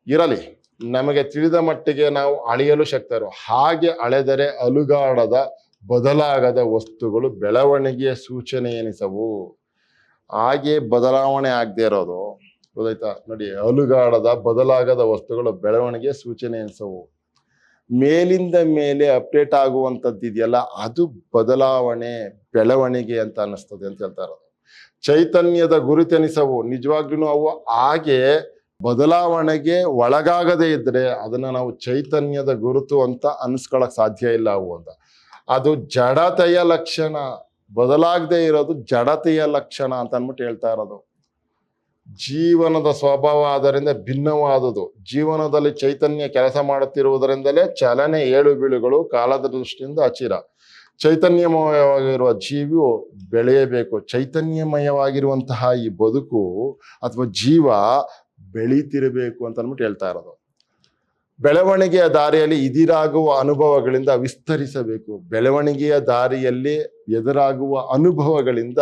ಇರಲಿ, ನಮಗೆ ತಿಳಿದ ಮಟ್ಟಿಗೆ ನಾವು ಅಳೆಯಲು ಶಕ್ತರು. ಹಾಗೆ ಅಳೆದರೆ ಅಲುಗಾಡದ ಬದಲಾಗದ ವಸ್ತುಗಳು ಬೆಳವಣಿಗೆಯ ಸೂಚನೆ ಎನಿಸವು. ಹಾಗೆ ಬದಲಾವಣೆ ಆಗದೆ ಇರೋದು, ಗೊತ್ತಾಯ್ತಾ? ನೋಡಿ, ಅಲುಗಾಡದ ಬದಲಾಗದ ವಸ್ತುಗಳು ಬೆಳವಣಿಗೆಯ ಸೂಚನೆ ಎನಿಸವು. ಮೇಲಿಂದ ಮೇಲೆ ಅಪ್ಡೇಟ್ ಆಗುವಂಥದ್ದು ಇದೆಯಲ್ಲ, ಅದು ಬದಲಾವಣೆ ಬೆಳವಣಿಗೆ ಅಂತ ಅನ್ನಿಸ್ತದೆ ಅಂತ ಹೇಳ್ತಾ ಇರೋದು. ಚೈತನ್ಯದ ಗುರುತೆನಿಸವು. ನಿಜವಾಗ್ಲೂ ಅವು ಹಾಗೆ ಬದಲಾವಣೆಗೆ ಒಳಗಾಗದೇ ಇದ್ರೆ ಅದನ್ನ ನಾವು ಚೈತನ್ಯದ ಗುರುತು ಅಂತ ಅನ್ಸ್ಕೊಳಕ್ ಸಾಧ್ಯ ಇಲ್ಲ ಅವು ಅಂತ. ಅದು ಜಡತೆಯ ಲಕ್ಷಣ. ಬದಲಾಗದೆ ಇರೋದು ಜಡತೆಯ ಲಕ್ಷಣ ಅಂತ ಅಂದ್ಬಿಟ್ಟು ಹೇಳ್ತಾ ಇರೋದು. ಜೀವನದ ಸ್ವಭಾವ ಅದರಿಂದ ಭಿನ್ನವಾದುದು. ಜೀವನದಲ್ಲಿ ಚೈತನ್ಯ ಕೆಲಸ ಮಾಡುತ್ತಿರುವುದರಿಂದಲೇ ಚಲನೆ, ಏಳು ಬೀಳುಗಳು ಕಾಲದ ದೃಷ್ಟಿಯಿಂದ ಅಚಿರ. ಚೈತನ್ಯಮಯವಾಗಿರುವ ಜೀವಿಯು ಬೆಳೆಯಬೇಕು. ಚೈತನ್ಯಮಯವಾಗಿರುವಂತಹ ಈ ಬದುಕು ಅಥವಾ ಜೀವ ಬೆಳೀತಿರಬೇಕು ಅಂತ ಅಂದ್ಬಿಟ್ಟು ಹೇಳ್ತಾ ಇರೋದು. ಬೆಳವಣಿಗೆಯ ದಾರಿಯಲ್ಲಿ ಎದುರಾಗುವ ಅನುಭವಗಳಿಂದ ವಿಸ್ತರಿಸಬೇಕು. ಬೆಳವಣಿಗೆಯ ದಾರಿಯಲ್ಲಿ ಎದುರಾಗುವ ಅನುಭವಗಳಿಂದ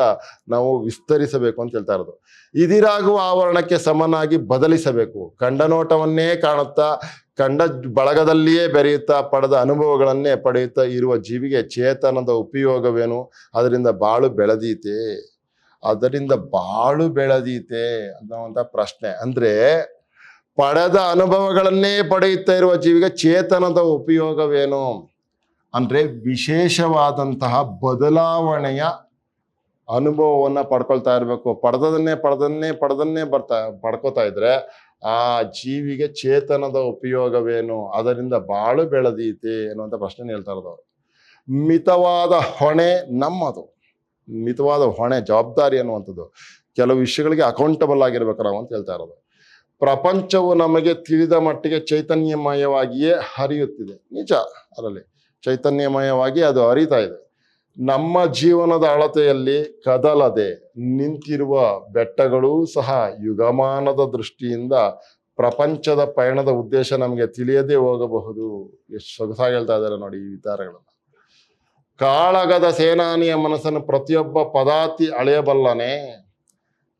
ನಾವು ವಿಸ್ತರಿಸಬೇಕು ಅಂತ ಹೇಳ್ತಾ ಇರೋದು. ಎದುರಾಗುವ ಆವರಣಕ್ಕೆ ಸಮನಾಗಿ ಬದಲಿಸಬೇಕು. ಕಂಡ ನೋಟವನ್ನೇ ಕಾಣುತ್ತಾ, ಕಂಡ ಬಳಗದಲ್ಲಿಯೇ ಬೆರೆಯುತ್ತಾ, ಪಡೆದ ಅನುಭವಗಳನ್ನೇ ಪಡೆಯುತ್ತಾ ಇರುವ ಜೀವಿಗೆ ಚೇತನದ ಉಪಯೋಗವೇನು? ಅದರಿಂದ ಬಾಳು ಬೆಳೆದೀತೆ ಅನ್ನುವಂಥ ಪ್ರಶ್ನೆ. ಅಂದ್ರೆ ಪಡೆದ ಅನುಭವಗಳನ್ನೇ ಪಡೆಯುತ್ತಾ ಇರುವ ಜೀವಿಗೆ ಚೇತನದ ಉಪಯೋಗವೇನು ಅಂದ್ರೆ ವಿಶೇಷವಾದಂತಹ ಬದಲಾವಣೆಯ ಅನುಭವವನ್ನ ಪಡ್ಕೊಳ್ತಾ ಇರಬೇಕು. ಪಡೆದನ್ನೇ ಪಡ್ಕೋತಾ ಇದ್ರೆ ಆ ಜೀವಿಗೆ ಚೇತನದ ಉಪಯೋಗವೇನು? ಅದರಿಂದ ಬಾಳು ಬೆಳೆದೀತೆ ಅನ್ನುವಂಥ ಪ್ರಶ್ನೆ ಹೇಳ್ತಾ ಇರೋದು. ಮಿತವಾದ ಹೊಣೆ ನಮ್ಮದು. ಮಿತವಾದ ಹೊಣೆ, ಜವಾಬ್ದಾರಿ ಅನ್ನುವಂಥದ್ದು. ಕೆಲವು ವಿಷಯಗಳಿಗೆ ಅಕೌಂಟಬಲ್ ಆಗಿರ್ಬೇಕು ನಾವು ಅಂತ ಹೇಳ್ತಾ ಇರೋದು. ಪ್ರಪಂಚವು ನಮಗೆ ತಿಳಿದ ಮಟ್ಟಿಗೆ ಚೈತನ್ಯಮಯವಾಗಿಯೇ ಹರಿಯುತ್ತಿದೆ. ನಿಜ, ಅದರಲ್ಲಿ ಚೈತನ್ಯಮಯವಾಗಿ ಅದು ಹರಿತಾ ಇದೆ. ನಮ್ಮ ಜೀವನದ ಅಳತೆಯಲ್ಲಿ ಕದಲದೆ ನಿಂತಿರುವ ಬೆಟ್ಟಗಳೂ ಸಹ ಯುಗಮಾನದ ದೃಷ್ಟಿಯಿಂದ ಪ್ರಪಂಚದ ಪಯಣದ ಉದ್ದೇಶ ನಮಗೆ ತಿಳಿಯದೇ ಹೋಗಬಹುದು. ಎಷ್ಟು ಸೊಗಸಾಗಿ ಹೇಳ್ತಾ ಇದ್ದಾರೆ ನೋಡಿ ಈ ವಿಚಾರಗಳನ್ನು. ಕಾಳಗದ ಸೇನಾನಿಯ ಮನಸ್ಸನ್ನು ಪ್ರತಿಯೊಬ್ಬ ಪದಾತಿ ಅಳೆಯಬಲ್ಲನೆ.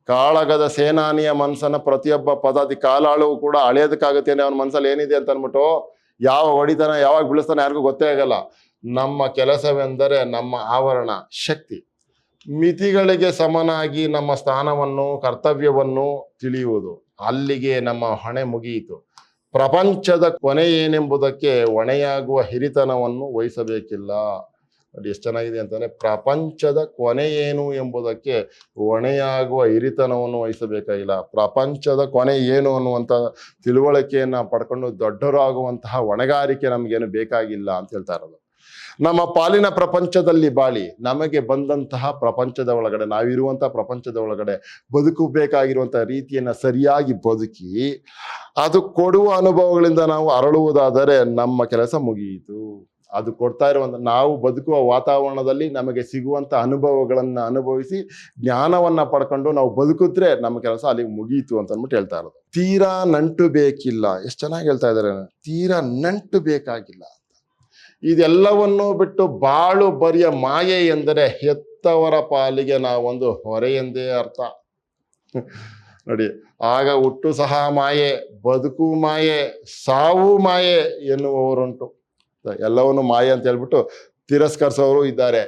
ಕಾಳಗದ ಸೇನಾನಿಯ ಮನಸ್ಸನ್ನ ಪ್ರತಿಯೊಬ್ಬ ಪದಾತಿ, ಕಾಲಾಳು ಕೂಡ ಅಳೆಯೋದಕ್ಕಾಗುತ್ತೇನೆ ಅವನ ಮನಸ್ಸಲ್ಲಿ ಏನಿದೆ ಅಂತ ಅಂದ್ಬಿಟ್ಟು. ಯಾವ ಹೊಡಿತಾನೆ, ಯಾವಾಗ ಬೀಳಿಸ್ತಾನೆ ಯಾರಿಗೂ ಗೊತ್ತೇ ಆಗಲ್ಲ. ನಮ್ಮ ಕೆಲಸವೆಂದರೆ ನಮ್ಮ ಆವರಣ ಶಕ್ತಿ. ಮಿತಿಗಳಿಗೆ ಸಮನಾಗಿ ನಮ್ಮ ಸ್ಥಾನವನ್ನು, ಕರ್ತವ್ಯವನ್ನು ತಿಳಿಯುವುದು. ಅಲ್ಲಿಗೆ ನಮ್ಮ ಹೊಣೆ ಮುಗಿಯಿತು. ಪ್ರಪಂಚದ ಕೊನೆ ಏನೆಂಬುದಕ್ಕೆ ಹೊಣೆಯಾಗುವ ಹಿರಿತನವನ್ನು ವಹಿಸಬೇಕಿಲ್ಲ. ನೋಡಿ ಎಷ್ಟು ಚೆನ್ನಾಗಿದೆ ಅಂತಾನೆ. ಪ್ರಪಂಚದ ಕೊನೆ ಏನು ಎಂಬುದಕ್ಕೆ ಹೊಣೆಯಾಗುವ ಹಿರಿತನವನ್ನು ವಹಿಸಬೇಕಾಗಿಲ್ಲ. ಪ್ರಪಂಚದ ಕೊನೆ ಏನು ಅನ್ನುವಂಥ ತಿಳುವಳಿಕೆಯನ್ನ ಪಡ್ಕೊಂಡು ದೊಡ್ಡವರಾಗುವಂತಹ ಹೊಣೆಗಾರಿಕೆ ನಮಗೇನು ಬೇಕಾಗಿಲ್ಲ ಅಂತ ಹೇಳ್ತಾ ಇರೋದು. ನಮ್ಮ ಪಾಲಿನ ಪ್ರಪಂಚದಲ್ಲಿ ಬಾಳಿ, ನಮಗೆ ಬಂದಂತಹ ಪ್ರಪಂಚದ ಒಳಗಡೆ, ನಾವಿರುವಂತಹ ಪ್ರಪಂಚದ ಒಳಗಡೆ ಬದುಕಬೇಕಾಗಿರುವಂತಹ ರೀತಿಯನ್ನ ಸರಿಯಾಗಿ ಬದುಕಿ ಅದು ಕೊಡುವ ಅನುಭವಗಳಿಂದ ನಾವು ಅರಳುವುದಾದರೆ ನಮ್ಮ ಕೆಲಸ ಮುಗಿಯಿತು. ಅದು ಕೊಡ್ತಾ ಇರುವಂತ, ನಾವು ಬದುಕುವ ವಾತಾವರಣದಲ್ಲಿ ನಮಗೆ ಸಿಗುವಂತ ಅನುಭವಗಳನ್ನ ಅನುಭವಿಸಿ ಜ್ಞಾನವನ್ನ ಪಡ್ಕೊಂಡು ನಾವು ಬದುಕಿದ್ರೆ ನಮ್ಮ ಕೆಲಸ ಅಲ್ಲಿಗೆ ಮುಗೀತು ಅಂತ ಅಂದ್ಬಿಟ್ಟು ಹೇಳ್ತಾ ಇರೋದು. ತೀರಾ ನಂಟು ಬೇಕಿಲ್ಲ. ಎಷ್ಟು ಚೆನ್ನಾಗಿ ಹೇಳ್ತಾ ಇದ್ದಾರೆ. ತೀರಾ ನಂಟು ಬೇಕಾಗಿಲ್ಲ. ಇದೆಲ್ಲವನ್ನೂ ಬಿಟ್ಟು ಬಾಳು ಬರಿಯ ಮಾಯೆ ಎಂದರೆ ಹೆತ್ತವರ ಪಾಲಿಗೆ ನಾವೊಂದು ಹೊರೆ ಎಂದೇ ಅರ್ಥ. ನೋಡಿ, ಆಗ ಹುಟ್ಟು ಸಹ ಮಾಯೆ, ಬದುಕು ಮಾಯೆ, ಸಾವು ಮಾಯೆ ಎನ್ನುವವರುಂಟು. ಎಲ್ಲವನ್ನು ಮಾಯೆ ಅಂತ ಹೇಳ್ಬಿಟ್ಟು ತಿರಸ್ಕರಿಸೋರು ಇದ್ದಾರೆ.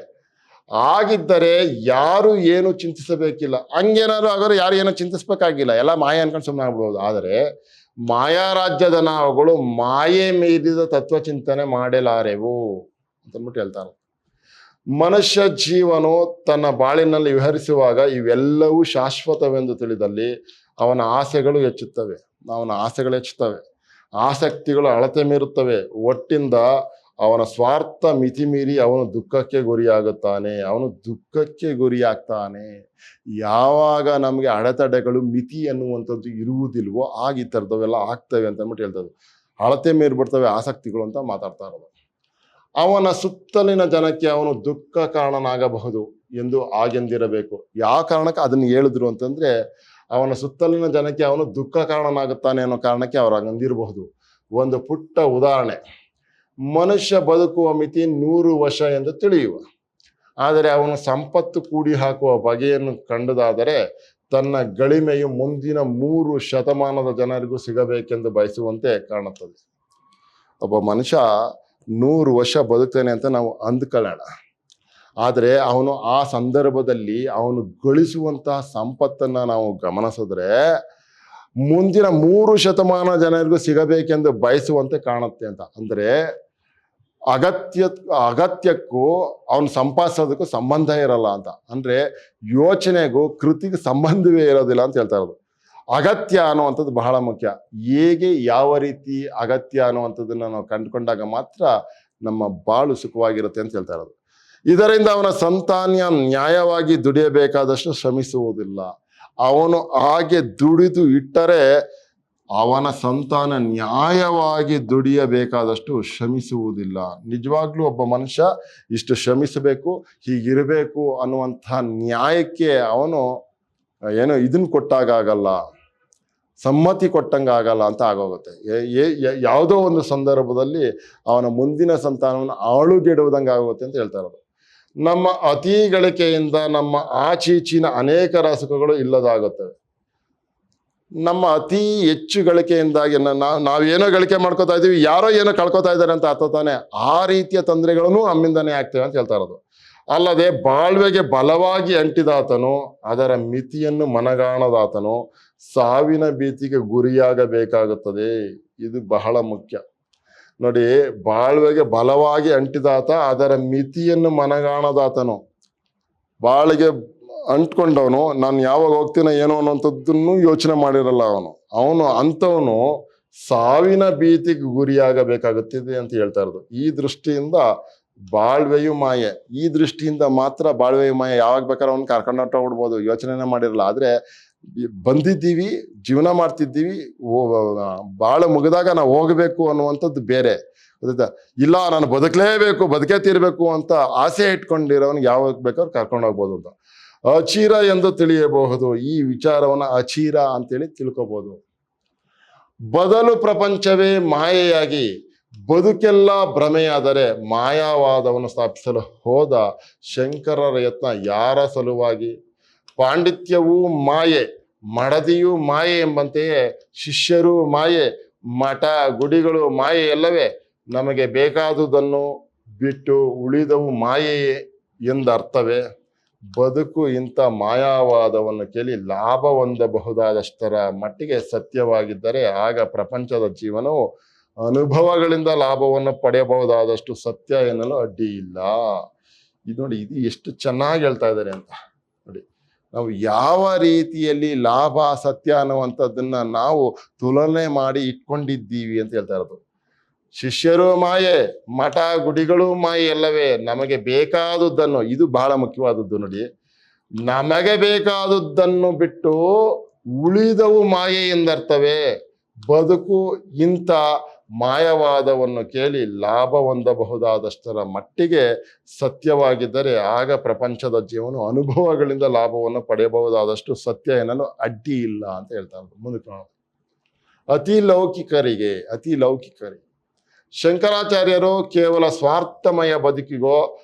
ಆಗಿದ್ದರೆ ಯಾರು ಏನು ಚಿಂತಿಸಬೇಕಿಲ್ಲ. ಹಂಗೇನಾದ್ರು ಆಗೋರು ಯಾರು ಏನೋ ಚಿಂತಿಸ್ಬೇಕಾಗಿಲ್ಲ, ಎಲ್ಲ ಮಾಯೆ ಅನ್ಕೊಂಡು ಸುಮ್ಮನೆ ಆಗ್ಬಿಡ್ಬೋದು. ಆದರೆ ಮಾಯಾ ರಾಜ್ಯದ ನಾವುಗಳು ಮಾಯೆ ಮೀರಿದ ತತ್ವಚಿಂತನೆ ಮಾಡಲಾರೆವು ಅಂತಂದ್ಬಿಟ್ಟು ಹೇಳ್ತಾರೆ. ಮನುಷ್ಯ ಜೀವನು ತನ್ನ ಬಾಳಿನಲ್ಲಿ ವಿಹರಿಸುವಾಗ ಇವೆಲ್ಲವೂ ಶಾಶ್ವತವೆಂದು ತಿಳಿದಲ್ಲಿ ಅವನ ಆಸೆಗಳು ಹೆಚ್ಚುತ್ತವೆ. ಆಸಕ್ತಿಗಳು ಅಳತೆ ಮೀರುತ್ತವೆ. ಒಟ್ಟಿಂದ ಅವನ ಸ್ವಾರ್ಥ ಮಿತಿ ಮೀರಿ ಅವನು ದುಃಖಕ್ಕೆ ಗುರಿಯಾಗ್ತಾನೆ. ಯಾವಾಗ ನಮಗೆ ಅಡೆತಡೆಗಳು, ಮಿತಿ ಅನ್ನುವಂಥದ್ದು ಇರುವುದಿಲ್ವೋ ಆಗ ಈ ಥರದವೆಲ್ಲ ಆಗ್ತವೆ ಅಂತ ಅಂದ್ಬಿಟ್ಟು ಹೇಳ್ತದೆ. ಅಳತೆ ಮೀರ್ಬಿಡ್ತವೆ ಆಸಕ್ತಿಗಳು ಅಂತ ಮಾತಾಡ್ತಾ ಇರೋದು. ಅವನ ಸುತ್ತಲಿನ ಜನಕ್ಕೆ ಅವನು ದುಃಖ ಕಾರಣನಾಗಬಹುದು ಎಂದು ಹಾಗೆಂದಿರಬೇಕು. ಯಾವ ಕಾರಣಕ್ಕೆ ಅದನ್ನು ಹೇಳಿದ್ರು ಅಂತಂದ್ರೆ, ಅವನ ಸುತ್ತಲಿನ ಜನಕ್ಕೆ ಅವನು ದುಃಖ ಕಾರಣನಾಗುತ್ತಾನೆ ಅನ್ನೋ ಕಾರಣಕ್ಕೆ ಅವ್ರು ಹಂಗಂದಿರಬಹುದು. ಒಂದು ಪುಟ್ಟ ಉದಾಹರಣೆ, ಮನುಷ್ಯ ಬದುಕುವ ಮಿತಿ 100 ವರ್ಷ ಎಂದು ತಿಳಿಯುವ, ಆದರೆ ಅವನು ಸಂಪತ್ತು ಕೂಡಿ ಹಾಕುವ ಬಗೆಯನ್ನು ಕಂಡುದಾದರೆ ತನ್ನ ಗಳಿಮೆಯು ಮುಂದಿನ 3 ಶತಮಾನದ ಜನರಿಗೂ ಸಿಗಬೇಕೆಂದು ಬಯಸುವಂತೆ ಕಾಣುತ್ತದೆ. ಒಬ್ಬ ಮನುಷ್ಯ 100 ವರ್ಷ ಬದುಕ್ತಾನೆ ಅಂತ ನಾವು ಅಂದ್ಕೊಳ್ಳೋಣ, ಆದರೆ ಅವನು ಆ ಸಂದರ್ಭದಲ್ಲಿ ಅವನು ಗಳಿಸುವಂತಹ ಸಂಪತ್ತನ್ನ ನಾವು ಗಮನಿಸಿದ್ರೆ ಮುಂದಿನ 3 ಶತಮಾನ ಜನರಿಗೂ ಸಿಗಬೇಕೆಂದು ಬಯಸುವಂತೆ ಕಾಣುತ್ತೆ ಅಂತ. ಅಂದ್ರೆ ಅಗತ್ಯಕ್ಕೂ ಅವನು ಸಂಪಾದಿಸೋದಕ್ಕೂ ಸಂಬಂಧ ಇರಲ್ಲ ಅಂತ. ಅಂದ್ರೆ ಯೋಚನೆಗೂ ಕೃತಿಗೂ ಸಂಬಂಧವೇ ಇರೋದಿಲ್ಲ ಅಂತ ಹೇಳ್ತಾ ಇರೋದು. ಅಗತ್ಯ ಅನ್ನುವಂಥದ್ದು ಬಹಳ ಮುಖ್ಯ. ಹೇಗೆ ಯಾವ ರೀತಿ ಅಗತ್ಯ ಅನ್ನುವಂಥದ್ದನ್ನ ನಾವು ಕಂಡುಕೊಂಡಾಗ ಮಾತ್ರ ನಮ್ಮ ಬಾಳು ಸುಖವಾಗಿರುತ್ತೆ ಅಂತ ಹೇಳ್ತಾ ಇರೋದು. ಇದರಿಂದ ಅವನ ಸಂತಾನ ನ್ಯಾಯವಾಗಿ ದುಡಿಯಬೇಕಾದಷ್ಟು ಶ್ರಮಿಸುವುದಿಲ್ಲ. ಅವನು ಹಾಗೆ ದುಡಿದು ಇಟ್ಟರೆ ಅವನ ಸಂತಾನ ನ್ಯಾಯವಾಗಿ ದುಡಿಯಬೇಕಾದಷ್ಟು ಶ್ರಮಿಸುವುದಿಲ್ಲ. ನಿಜವಾಗ್ಲೂ ಒಬ್ಬ ಮನುಷ್ಯ ಇಷ್ಟು ಶ್ರಮಿಸಬೇಕು, ಹೀಗಿರಬೇಕು ಅನ್ನುವಂತಹ ನ್ಯಾಯಕ್ಕೆ ಅವನು ಏನೋ ಇದನ್ನ ಕೊಟ್ಟಾಗಲ್ಲ, ಸಮ್ಮತಿ ಕೊಟ್ಟಂಗೆ ಆಗಲ್ಲ ಅಂತ ಆಗೋಗುತ್ತೆ. ಯಾವುದೋ ಒಂದು ಸಂದರ್ಭದಲ್ಲಿ ಅವನ ಮುಂದಿನ ಸಂತಾನವನ್ನು ಆಳುಗೆಡುವುದಂಗೆ ಆಗುತ್ತೆ ಅಂತ ಹೇಳ್ತಾ ಇರೋದು. ನಮ್ಮ ಅತಿ ಗಳಿಕೆಯಿಂದ ನಮ್ಮ ಆಚೀಚಿನ ಅನೇಕ ರಸಕಗಳು ಇಲ್ಲದಾಗುತ್ತವೆ. ನಮ್ಮ ಅತಿ ಹೆಚ್ಚು ಗಳಿಕೆಯಿಂದಾಗಿ ನಾವೇನೋ ಗಳಿಕೆ ಮಾಡ್ಕೋತಾ ಇದೀವಿ, ಯಾರೋ ಏನೋ ಕಳ್ಕೊತಾ ಇದ್ದಾರೆ ಅಂತ ಅರ್ಥ ತಾನೆ. ಆ ರೀತಿಯ ತೊಂದರೆಗಳನ್ನು ನಮ್ಮಿಂದನೇ ಆಗ್ತೇವೆ ಅಂತ ಹೇಳ್ತಾ ಇರೋದು. ಅಲ್ಲದೆ ಬಾಳ್ವೆಗೆ ಬಲವಾಗಿ ಅಂಟಿದಾತನು ಅದರ ಮಿತಿಯನ್ನು ಮನಗಾಣದಾತನು ಸಾವಿನ ಭೀತಿಗೆ ಗುರಿಯಾಗಬೇಕಾಗುತ್ತದೆ. ಇದು ಬಹಳ ಮುಖ್ಯ ನೋಡಿ. ಬಾಳ್ವೆಗೆ ಬಲವಾಗಿ ಅಂಟಿದಾತ ಅದರ ಮಿತಿಯನ್ನು ಮನಗಾಣದಾತನು. ಬಾಳಿಗೆ ಅಂಟ್ಕೊಂಡವನು ನಾನು ಯಾವಾಗ ಹೋಗ್ತೀನೋ ಏನೋ ಅನ್ನೋಂಥದ್ದನ್ನು ಯೋಚನೆ ಮಾಡಿರಲ್ಲ ಅವನು ಅಂಥವನು ಸಾವಿನ ಭೀತಿಗೆ ಗುರಿಯಾಗಬೇಕಾಗುತ್ತಿದೆ ಅಂತ ಹೇಳ್ತಾ ಇರೋದು. ಈ ದೃಷ್ಟಿಯಿಂದ ಬಾಳ್ವೆಯು ಮಾಯೆ. ಈ ದೃಷ್ಟಿಯಿಂದ ಮಾತ್ರ ಬಾಳ್ವೆಯು ಮಾಯೆ. ಯಾವಾಗ ಬೇಕಾದ್ರೆ ಅವನು ಕರ್ಕೊಂಡು ಹೊರಟೋಗ್ಬಿಡ್ಬೋದು, ಯೋಚನೆನೇ ಮಾಡಿರಲ್ಲ. ಆದ್ರೆ ಬಂದಿದ್ದೀವಿ, ಜೀವನ ಮಾಡ್ತಿದ್ದೀವಿ, ಬಾಳ ಮುಗಿದಾಗ ನಾವು ಹೋಗಬೇಕು ಅನ್ನುವಂಥದ್ದು ಬೇರೆ. ಗೊತ್ತಾ? ಇಲ್ಲ ನಾನು ಬದುಕಲೇಬೇಕು, ಬದುಕೇ ತೀರ್ಬೇಕು ಅಂತ ಆಸೆ ಇಟ್ಕೊಂಡಿರೋನಿಗೆ ಯಾವಾಗ ಬೇಕಾದ್ರೂ ಕರ್ಕೊಂಡು ಹೋಗ್ಬೋದು ಅಂತ. ಅಚೀರ ಎಂದು ತಿಳಿಯಬಹುದು. ಈ ವಿಚಾರವನ್ನ ಅಚೀರ ಅಂತೇಳಿ ತಿಳ್ಕೊಬಹುದು. ಬದಲು ಪ್ರಪಂಚವೇ ಮಾಯೆಯಾಗಿ ಬದುಕೆಲ್ಲ ಭ್ರಮೆಯಾದರೆ ಮಾಯಾವಾದವನ್ನು ಸ್ಥಾಪಿಸಲು ಹೋದ ಶಂಕರರ ಯತ್ನ ಯಾರ ಸಲುವಾಗಿ? ಪಾಂಡಿತ್ಯವೂ ಮಾಯೆ, ಮಡದಿಯೂ ಮಾಯೆ ಎಂಬಂತೆಯೇ ಶಿಷ್ಯರು ಮಾಯೆ, ಮಠ ಗುಡಿಗಳು ಮಾಯೆ ಎಲ್ಲವೇ. ನಮಗೆ ಬೇಕಾದುದನ್ನು ಬಿಟ್ಟು ಉಳಿದವು ಮಾಯೆಯೇ ಎಂದರ್ಥವೇ? ಬದುಕು ಇಂಥ ಮಾಯಾವಾದವನ್ನು ಕೇಳಿ ಲಾಭ ಹೊಂದಬಹುದಾದಷ್ಟರ ಮಟ್ಟಿಗೆ ಸತ್ಯವಾಗಿದ್ದರೆ ಆಗ ಪ್ರಪಂಚದ ಜೀವನವು ಅನುಭವಗಳಿಂದ ಲಾಭವನ್ನು ಪಡೆಯಬಹುದಾದಷ್ಟು ಸತ್ಯ ಎನ್ನಲು ಅಡ್ಡಿ ಇಲ್ಲ. ಇದು ನೋಡಿ, ಇದು ಎಷ್ಟು ಚೆನ್ನಾಗಿ ಹೇಳ್ತಾ ಇದ್ದಾರೆ ಅಂತ ನೋಡಿ. ನಾವು ಯಾವ ರೀತಿಯಲ್ಲಿ ಲಾಭ ಸತ್ಯ ಅನ್ನುವಂಥದ್ದನ್ನ ನಾವು ತುಲನೆ ಮಾಡಿ ಇಟ್ಕೊಂಡಿದ್ದೀವಿ ಅಂತ ಹೇಳ್ತಾ ಇರೋದು. ಶಿಷ್ಯರು ಮಾಯೆ, ಮಠ ಗುಡಿಗಳು ಮಾಯೆ ಎಲ್ಲವೇ. ನಮಗೆ ಬೇಕಾದದ್ದನ್ನು, ಇದು ಬಹಳ ಮುಖ್ಯವಾದದ್ದು ನೋಡಿ, ನಮಗೆ ಬೇಕಾದದ್ದನ್ನು ಬಿಟ್ಟು ಉಳಿದವು ಮಾಯೆ ಎಂದರ್ಥವೇ. ಬದುಕು ಇಂಥ ಮಾಯವಾದವನ್ನು ಕೇಳಿ ಲಾಭ ಹೊಂದಬಹುದಾದಷ್ಟರ ಮಟ್ಟಿಗೆ ಸತ್ಯವಾಗಿದ್ದರೆ ಆಗ ಪ್ರಪಂಚದ ಜೀವನ ಅನುಭವಗಳಿಂದ ಲಾಭವನ್ನು ಪಡೆಯಬಹುದಾದಷ್ಟು ಸತ್ಯ ಎನ್ನಲು ಅಡ್ಡಿ ಇಲ್ಲ ಅಂತ ಹೇಳ್ತಾರೆ. ಮುಂದಕ್ಕೆ ಅತಿ ಲೌಕಿಕರಿಗೆ ಶಂಕರಾಚಾರ್ಯರು ಕೇವಲ ಸ್ವಾರ್ಥಮಯ ಬದುಕಿಗೋ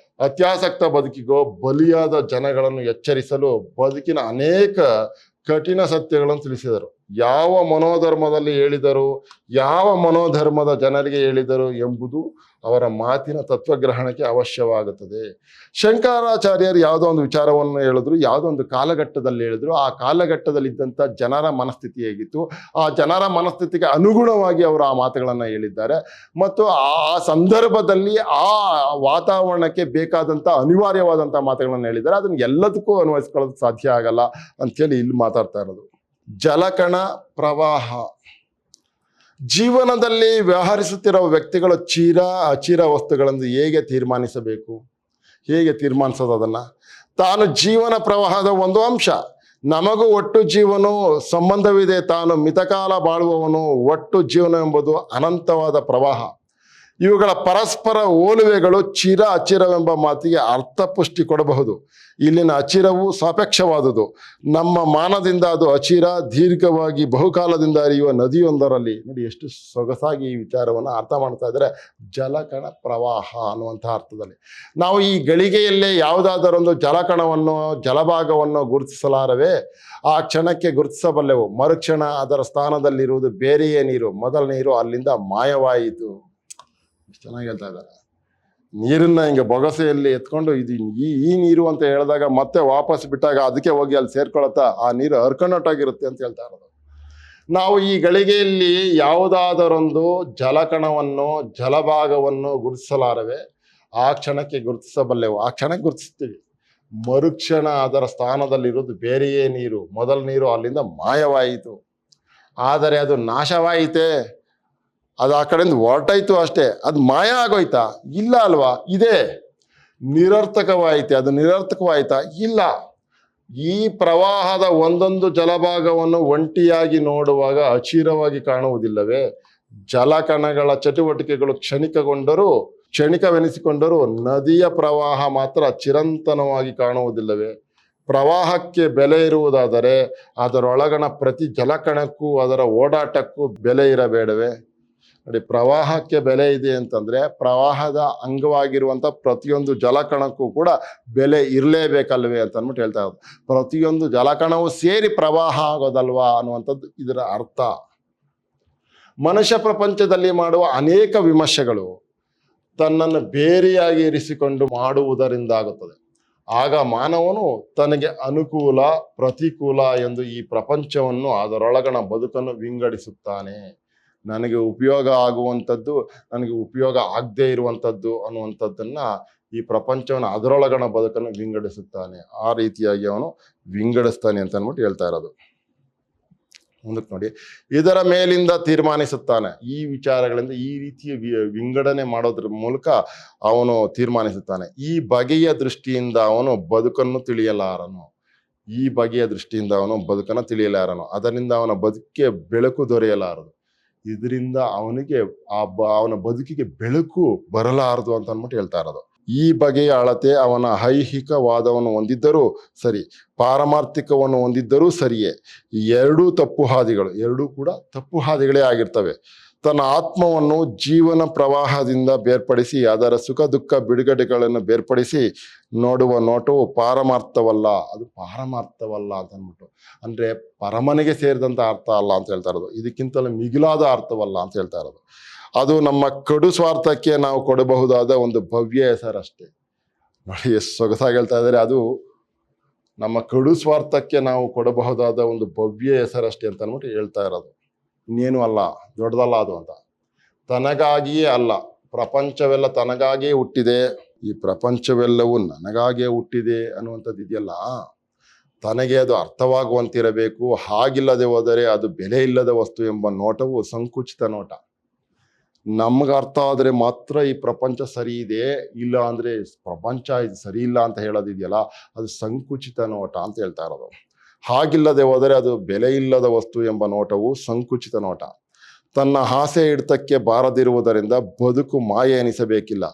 ಅತ್ಯಾಸಕ್ತ ಬದುಕಿಗೋ ಬಲಿಯಾದ ಜನಗಳನ್ನು ಎಚ್ಚರಿಸಲು ಬದುಕಿನ ಅನೇಕ ಕಠಿಣ ಸತ್ಯಗಳನ್ನು ತಿಳಿಸಿದರು. ಯಾವ ಮನೋಧರ್ಮದಲ್ಲಿ ಹೇಳಿದರು, ಯಾವ ಮನೋಧರ್ಮದ ಜನರಿಗೆ ಹೇಳಿದರು ಎಂಬುದು ಅವರ ಮಾತಿನ ತತ್ವಗ್ರಹಣಕ್ಕೆ ಅವಶ್ಯವಾಗುತ್ತದೆ. ಶಂಕರಾಚಾರ್ಯರು ಯಾವುದೋ ಒಂದು ವಿಚಾರವನ್ನು ಹೇಳಿದ್ರು, ಯಾವುದೋ ಒಂದು ಕಾಲಘಟ್ಟದಲ್ಲಿ ಹೇಳಿದ್ರು. ಆ ಕಾಲಘಟ್ಟದಲ್ಲಿದ್ದಂಥ ಜನರ ಮನಸ್ಥಿತಿ ಹೇಗಿತ್ತು, ಆ ಜನರ ಮನಸ್ಥಿತಿಗೆ ಅನುಗುಣವಾಗಿ ಅವರು ಆ ಮಾತುಗಳನ್ನು ಹೇಳಿದ್ದಾರೆ. ಮತ್ತು ಆ ಸಂದರ್ಭದಲ್ಲಿ ಆ ವಾತಾವರಣಕ್ಕೆ ಬೇಕಾದಂಥ ಅನಿವಾರ್ಯವಾದಂಥ ಮಾತುಗಳನ್ನು ಹೇಳಿದ್ದಾರೆ. ಅದನ್ನು ಎಲ್ಲದಕ್ಕೂ ಅನ್ವಯಿಸ್ಕೊಳ್ಳೋದು ಸಾಧ್ಯ ಆಗಲ್ಲ ಅಂತೇಳಿ ಇಲ್ಲಿ ಮಾತಾಡ್ತಾ ಇರೋದು. ಜಲಕಣ ಪ್ರವಾಹ. ಜೀವನದಲ್ಲಿ ವ್ಯವಹರಿಸುತ್ತಿರುವ ವ್ಯಕ್ತಿಗಳು ಚಿರ ಅಚಿರ ವಸ್ತುಗಳನ್ನು ಹೇಗೆ ತೀರ್ಮಾನಿಸಬೇಕು? ಹೇಗೆ ತೀರ್ಮಾನಿಸೋದು ಅದನ್ನು? ತಾನು ಜೀವನ ಪ್ರವಾಹದ ಒಂದು ಅಂಶ. ನಮಗೂ ಒಟ್ಟು ಜೀವನ ಸಂಬಂಧವಿದೆ. ತಾನು ಮಿತಕಾಲ ಬಾಳುವವನು. ಒಟ್ಟು ಜೀವನ ಎಂಬುದು ಅನಂತವಾದ ಪ್ರವಾಹ. ಇವುಗಳ ಪರಸ್ಪರ ಹೋಲುವೆಗಳು ಚಿರ ಅಚಿರವೆಂಬ ಮಾತಿಗೆ ಅರ್ಥಪುಷ್ಟಿ ಕೊಡಬಹುದು. ಇಲ್ಲಿನ ಅಚಿರವು ಸಾಪೇಕ್ಷವಾದುದು. ನಮ್ಮ ಮಾನದಿಂದ ಅದು ಅಚಿರ, ದೀರ್ಘವಾಗಿ ಬಹುಕಾಲದಿಂದ ಹರಿಯುವ ನದಿಯೊಂದರಲ್ಲಿ. ನೋಡಿ ಎಷ್ಟು ಸೊಗಸಾಗಿ ಈ ವಿಚಾರವನ್ನು ಅರ್ಥ ಮಾಡ್ತಾ ಇದ್ದಾರೆ. ಜಲಕಣ ಪ್ರವಾಹ ಅನ್ನುವಂಥ ಅರ್ಥದಲ್ಲಿ ನಾವು ಈ ಗಳಿಗೆಯಲ್ಲೇ ಯಾವುದಾದರೊಂದು ಜಲಕಣವನ್ನು ಜಲಭಾಗವನ್ನು ಗುರುತಿಸಲಾರವೇ ಆ ಕ್ಷಣಕ್ಕೆ ಗುರುತಿಸಬಲ್ಲೆವು. ಮರುಕ್ಷಣ ಅದರ ಸ್ಥಾನದಲ್ಲಿರುವುದು ಬೇರೆಯೇ ನೀರು. ಮೊದಲ ನೀರು ಅಲ್ಲಿಂದ ಮಾಯವಾಯಿತು. ಚೆನ್ನಾಗಿ ಹೇಳ್ತಾ ಇದ್ದಾರೆ. ನೀರನ್ನ ಹಿಂಗೆ ಬೊಗಸೆಯಲ್ಲಿ ಎತ್ಕೊಂಡು ಇದು ಈ ನೀರು ಅಂತ ಹೇಳಿದಾಗ ಮತ್ತೆ ವಾಪಸ್ ಬಿಟ್ಟಾಗ ಅದಕ್ಕೆ ಹೋಗಿ ಅಲ್ಲಿ ಸೇರ್ಕೊಳತ್ತಾ ಆ ನೀರು ಹರ್ಕೊಂಡೊಟ್ಟಾಗಿರುತ್ತೆ ಅಂತ ಹೇಳ್ತಾ ಇರೋದು. ನಾವು ಈ ಗಳಿಗೆಯಲ್ಲಿ ಯಾವುದಾದರೊಂದು ಜಲಕಣವನ್ನು ಜಲಭಾಗವನ್ನು ಗುರುತಿಸಲಾರವೆ ಆ ಕ್ಷಣಕ್ಕೆ ಗುರುತಿಸಬಲ್ಲೆವು. ಆ ಕ್ಷಣಕ್ಕೆ ಗುರುತಿಸ್ತೀವಿ. ಮರುಕ್ಷಣ ಅದರ ಸ್ಥಾನದಲ್ಲಿರೋದು ಬೇರೆಯೇ ನೀರು. ಮೊದಲ ನೀರು ಅಲ್ಲಿಂದ ಮಾಯವಾಯಿತು. ಆದರೆ ಅದು ನಾಶವಾಯಿತೆ, ಅದು ಆ ಕಡೆಯಿಂದ ಹೊರಟಾಯ್ತು ಅಷ್ಟೇ. ಅದು ಮಾಯ ಆಗೋಯ್ತಾ? ಇಲ್ಲ ಅಲ್ವಾ? ಇದೆ. ನಿರರ್ಥಕವಾಯಿತೆ, ಅದು ನಿರರ್ಥಕವಾಯ್ತಾ? ಇಲ್ಲ. ಈ ಪ್ರವಾಹದ ಒಂದೊಂದು ಜಲಭಾಗವನ್ನು ಒಂಟಿಯಾಗಿ ನೋಡುವಾಗ ಅಚಿರವಾಗಿ ಕಾಣುವುದಿಲ್ಲವೇ? ಜಲಕಣಗಳ ಚಟುವಟಿಕೆಗಳು ಕ್ಷಣಿಕವೆನಿಸಿಕೊಂಡರೂ ನದಿಯ ಪ್ರವಾಹ ಮಾತ್ರ ಚಿರಂತನವಾಗಿ ಕಾಣುವುದಿಲ್ಲವೇ? ಪ್ರವಾಹಕ್ಕೆ ಬೆಲೆ ಇರುವುದಾದರೆ ಅದರೊಳಗಣ ಪ್ರತಿ ಜಲಕಣಕ್ಕೂ ಅದರ ಓಡಾಟಕ್ಕೂ ಬೆಲೆ ಇರಬೇಡವೇ? ನೋಡಿ, ಪ್ರವಾಹಕ್ಕೆ ಬೆಲೆ ಇದೆ ಅಂತಂದ್ರೆ ಪ್ರವಾಹದ ಅಂಗವಾಗಿರುವಂಥ ಪ್ರತಿಯೊಂದು ಜಲಕಣಕ್ಕೂ ಕೂಡ ಬೆಲೆ ಇರಲೇಬೇಕಲ್ವೇ ಅಂತ ಅಂದ್ಬಿಟ್ಟು ಹೇಳ್ತಾ ಇರೋದು. ಪ್ರತಿಯೊಂದು ಜಲಕಣವು ಸೇರಿ ಪ್ರವಾಹ ಆಗೋದಲ್ವಾ ಅನ್ನುವಂಥದ್ದು ಇದರ ಅರ್ಥ. ಮನುಷ್ಯ ಪ್ರಪಂಚದಲ್ಲಿ ಮಾಡುವ ಅನೇಕ ವಿಮರ್ಶೆಗಳು ತನ್ನನ್ನು ಬೇರೆಯಾಗಿ ಇರಿಸಿಕೊಂಡು ಮಾಡುವುದರಿಂದಾಗುತ್ತದೆ. ಆಗ ಮಾನವನು ತನಗೆ ಅನುಕೂಲ ಪ್ರತಿಕೂಲ ಎಂದು ಈ ಪ್ರಪಂಚವನ್ನು ಅದರೊಳಗಣ ಬದುಕನ್ನು ವಿಂಗಡಿಸುತ್ತಾನೆ. ನನಗೆ ಉಪಯೋಗ ಆಗುವಂಥದ್ದು, ನನಗೆ ಉಪಯೋಗ ಆಗದೇ ಇರುವಂಥದ್ದು ಅನ್ನುವಂಥದ್ದನ್ನ ಈ ಪ್ರಪಂಚವನ್ನು ಅದರೊಳಗಣ ಬದುಕನ್ನು ವಿಂಗಡಿಸುತ್ತಾನೆ. ಆ ರೀತಿಯಾಗಿ ಅವನು ವಿಂಗಡಿಸ್ತಾನೆ ಅಂತ ಅಂದ್ಬಿಟ್ಟು ಹೇಳ್ತಾ ಇರೋದು. ಮುಂದಕ್ಕೆ ನೋಡಿ, ಇದರ ಮೇಲಿಂದ ತೀರ್ಮಾನಿಸುತ್ತಾನೆ. ಈ ವಿಚಾರಗಳಿಂದ ಈ ರೀತಿಯ ವಿಂಗಡಣೆ ಮಾಡೋದ್ರ ಮೂಲಕ ಅವನು ತೀರ್ಮಾನಿಸುತ್ತಾನೆ. ಈ ಬಗೆಯ ದೃಷ್ಟಿಯಿಂದ ಅವನು ಬದುಕನ್ನು ತಿಳಿಯಲಾರನು. ಈ ಬಗೆಯ ದೃಷ್ಟಿಯಿಂದ ಅವನು ಬದುಕನ್ನು ತಿಳಿಯಲಾರನು. ಅದರಿಂದ ಅವನ ಬದುಕಿಗೆ ಬೆಳಕು ದೊರೆಯಲಾರದು. ಇದರಿಂದ ಅವನಿಗೆ ಅವನ ಬದುಕಿಗೆ ಬೆಳಕು ಬರಲಾರದು ಅಂತ ಅಂದ್ಬಿಟ್ಟು ಹೇಳ್ತಾ ಇರೋದು. ಈ ಬಗೆಯ ಅಳತೆ ಅವನ ಐಹಿಕವಾದವನ್ನು ಹೊಂದಿದ್ದರೂ ಸರಿ, ಪಾರಮಾರ್ಥಿಕವನ್ನು ಹೊಂದಿದ್ದರೂ ಸರಿಯೇ. ಎರಡೂ ತಪ್ಪು ಹಾದಿಗಳು, ಎರಡೂ ಕೂಡ ತಪ್ಪು ಹಾದಿಗಳೇ ಆಗಿರ್ತವೆ. ತನ್ನ ಆತ್ಮವನ್ನು ಜೀವನ ಪ್ರವಾಹದಿಂದ ಬೇರ್ಪಡಿಸಿ ಅದರ ಸುಖ ದುಃಖ ಬಿಡುಗಡೆಗಳನ್ನು ಬೇರ್ಪಡಿಸಿ ನೋಡುವ ನೋಟವು ಪಾರಮಾರ್ಥವಲ್ಲ. ಅದು ಪಾರಮಾರ್ಥವಲ್ಲ ಅಂತ ಅಂದ್ಬಿಟ್ಟು ಅಂದ್ರೆ ಪರಮನಿಗೆ ಸೇರಿದಂಥ ಅರ್ಥ ಅಲ್ಲ ಅಂತ ಹೇಳ್ತಾ ಇರೋದು. ಇದಕ್ಕಿಂತಲೂ ಮಿಗಿಲಾದ ಅರ್ಥವಲ್ಲ ಅಂತ ಹೇಳ್ತಾ ಇರೋದು. ಅದು ನಮ್ಮ ಕಡು ಸ್ವಾರ್ಥಕ್ಕೆ ನಾವು ಕೊಡಬಹುದಾದ ಒಂದು ಭವ್ಯ ಹೆಸರಷ್ಟೇ. ನೋಡಿ ಎಷ್ಟು ಸೊಗಸಾಗಿ ಹೇಳ್ತಾ ಇದ್ದಾರೆ. ಅದು ನಮ್ಮ ಕಡು ಸ್ವಾರ್ಥಕ್ಕೆ ನಾವು ಕೊಡಬಹುದಾದ ಒಂದು ಭವ್ಯ ಹೆಸರಷ್ಟೇ ಅಂತ ಅಂದ್ಬಿಟ್ಟು ಹೇಳ್ತಾ ಇರೋದು. ಇನ್ನೇನು ಅಲ್ಲ, ದೊಡ್ಡದಲ್ಲ ಅದು ಅಂತ. ತನಗಾಗಿಯೇ ಅಲ್ಲ, ಪ್ರಪಂಚವೆಲ್ಲ ತನಗಾಗಿಯೇ ಹುಟ್ಟಿದೆ, ಈ ಪ್ರಪಂಚವೆಲ್ಲವೂ ನನಗಾಗಿಯೇ ಹುಟ್ಟಿದೆ ಅನ್ನುವಂಥದ್ದು ಇದೆಯಲ್ಲ, ತನಗೆ ಅದು ಅರ್ಥವಾಗುವಂತಿರಬೇಕು. ಹಾಗಿಲ್ಲದೆ ಹೋದರೆ ಅದು ಬೆಲೆ ಇಲ್ಲದ ವಸ್ತು ಎಂಬ ನೋಟವು ಸಂಕುಚಿತ ನೋಟ. ನಮ್ಗೆ ಅರ್ಥ ಆದರೆ ಮಾತ್ರ ಈ ಪ್ರಪಂಚ ಸರಿ ಇದೆ, ಇಲ್ಲ ಅಂದ್ರೆ ಪ್ರಪಂಚ ಇದು ಸರಿ ಇಲ್ಲ ಅಂತ ಹೇಳೋದಿದೆಯಲ್ಲ, ಅದು ಸಂಕುಚಿತ ನೋಟ ಅಂತ ಹೇಳ್ತಾ ಇರೋದು. ಹಾಗಿಲ್ಲದೆ ಹೋದರೆ ಅದು ಬೆಲೆ ಇಲ್ಲದ ವಸ್ತು ಎಂಬ ನೋಟವು ಸಂಕುಚಿತ ನೋಟ. ತನ್ನ ಆಸೆ ಹಿಡಿತಕ್ಕೆ ಬಾರದಿರುವುದರಿಂದ ಬದುಕು ಮಾಯೆ ಎನಿಸಬೇಕಿಲ್ಲ.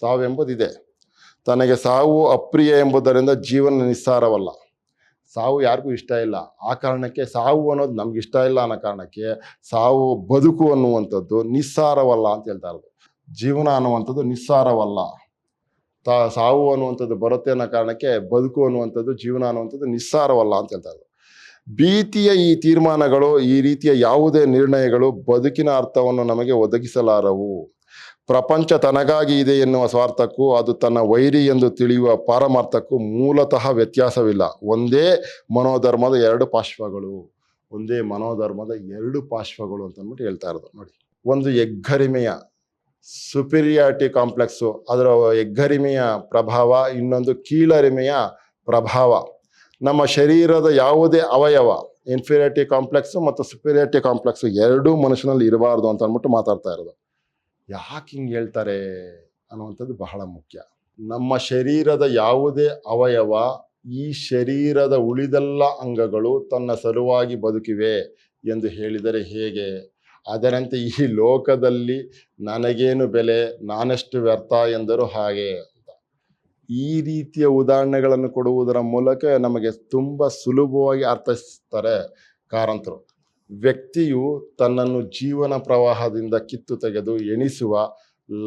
ಸಾವೆಂಬುದಿದೆ. ತನಗೆ ಸಾವು ಅಪ್ರಿಯ ಎಂಬುದರಿಂದ ಜೀವನ ನಿಸ್ಸಾರವಲ್ಲ. ಸಾವು ಯಾರಿಗೂ ಇಷ್ಟ ಇಲ್ಲ. ಆ ಕಾರಣಕ್ಕೆ ಸಾವು ಅನ್ನೋದು ನಮ್ಗೆ ಇಷ್ಟ ಇಲ್ಲ ಅನ್ನೋ ಕಾರಣಕ್ಕೆ ಸಾವು ಬದುಕು ಅನ್ನುವಂಥದ್ದು ನಿಸ್ಸಾರವಲ್ಲ ಅಂತ ಹೇಳ್ತಾ ಇರೋದು. ಜೀವನ ಅನ್ನುವಂಥದ್ದು ನಿಸ್ಸಾರವಲ್ಲ. ಸಾವು ಅನ್ನುವಂಥದ್ದು ಬರುತ್ತೆ ಅನ್ನೋ ಕಾರಣಕ್ಕೆ ಬದುಕು ಅನ್ನುವಂಥದ್ದು, ಜೀವನ ಅನ್ನುವಂಥದ್ದು ನಿಸ್ಸಾರವಲ್ಲ ಅಂತ ಹೇಳ್ತಾ ಇರೋದು. ಭೀತಿಯ ಈ ತೀರ್ಮಾನಗಳು, ಈ ರೀತಿಯ ಯಾವುದೇ ನಿರ್ಣಯಗಳು ಬದುಕಿನ ಅರ್ಥವನ್ನು ನಮಗೆ ಒದಗಿಸಲಾರವು. ಪ್ರಪಂಚ ತನಗಾಗಿ ಇದೆ ಎನ್ನುವ ಸ್ವಾರ್ಥಕ್ಕೂ ಅದು ತನ್ನ ವೈರಿ ಎಂದು ತಿಳಿಯುವ ಪಾರಮಾರ್ಥಕ್ಕೂ ಮೂಲತಃ ವ್ಯತ್ಯಾಸವಿಲ್ಲ. ಒಂದೇ ಮನೋಧರ್ಮದ ಎರಡು ಪಾರ್ಶ್ವಗಳು ಅಂತ ಅಂದ್ಬಿಟ್ಟು ಹೇಳ್ತಾ ಇರೋದು. ನೋಡಿ, ಒಂದು ಎಗ್ಗರಿಮೆಯ ಸುಪೀರಿಯಾರಿಟಿ ಕಾಂಪ್ಲೆಕ್ಸು, ಅದರ ಎಗ್ಗರಿಮೆಯ ಪ್ರಭಾವ, ಇನ್ನೊಂದು ಕೀಳರಿಮೆಯ ಪ್ರಭಾವ. ನಮ್ಮ ಶರೀರದ ಯಾವುದೇ ಅವಯವ, ಇನ್ಫೀರಿಯಾರಿಟಿ ಕಾಂಪ್ಲೆಕ್ಸು ಮತ್ತು ಸುಪೀರಿಯಾರಿಟಿ ಕಾಂಪ್ಲೆಕ್ಸು ಎರಡೂ ಮನುಷ್ಯನಲ್ಲಿ ಇರಬಾರ್ದು ಅಂತ ಅಂದ್ಬಿಟ್ಟು ಮಾತಾಡ್ತಾ ಇರೋದು. ಯಾಕೆ ಹಿಂಗೆ ಹೇಳ್ತಾರೆ ಅನ್ನುವಂಥದ್ದು ಬಹಳ ಮುಖ್ಯ. ನಮ್ಮ ಶರೀರದ ಯಾವುದೇ ಅವಯವ ಈ ಶರೀರದ ಉಳಿದೆಲ್ಲ ಅಂಗಗಳು ತನ್ನ ಸಲುವಾಗಿ ಬದುಕಿವೆ ಎಂದು ಹೇಳಿದರೆ ಹೇಗೆ? ಅದರಂತೆ ಈ ಲೋಕದಲ್ಲಿ ನನಗೇನು ಬೆಲೆ, ನಾನೆಷ್ಟು ವ್ಯರ್ಥ ಎಂದರು ಹಾಗೆ ಅಂತ. ಈ ರೀತಿಯ ಉದಾಹರಣೆಗಳನ್ನು ಕೊಡುವುದರ ಮೂಲಕ ನಮಗೆ ತುಂಬ ಸುಲಭವಾಗಿ ಅರ್ಥೈಸ್ತಾರೆ ಕಾರಂತರು. ವ್ಯಕ್ತಿಯು ತನ್ನನ್ನು ಜೀವನ ಪ್ರವಾಹದಿಂದ ಕಿತ್ತು ತೆಗೆದು ಎಣಿಸುವ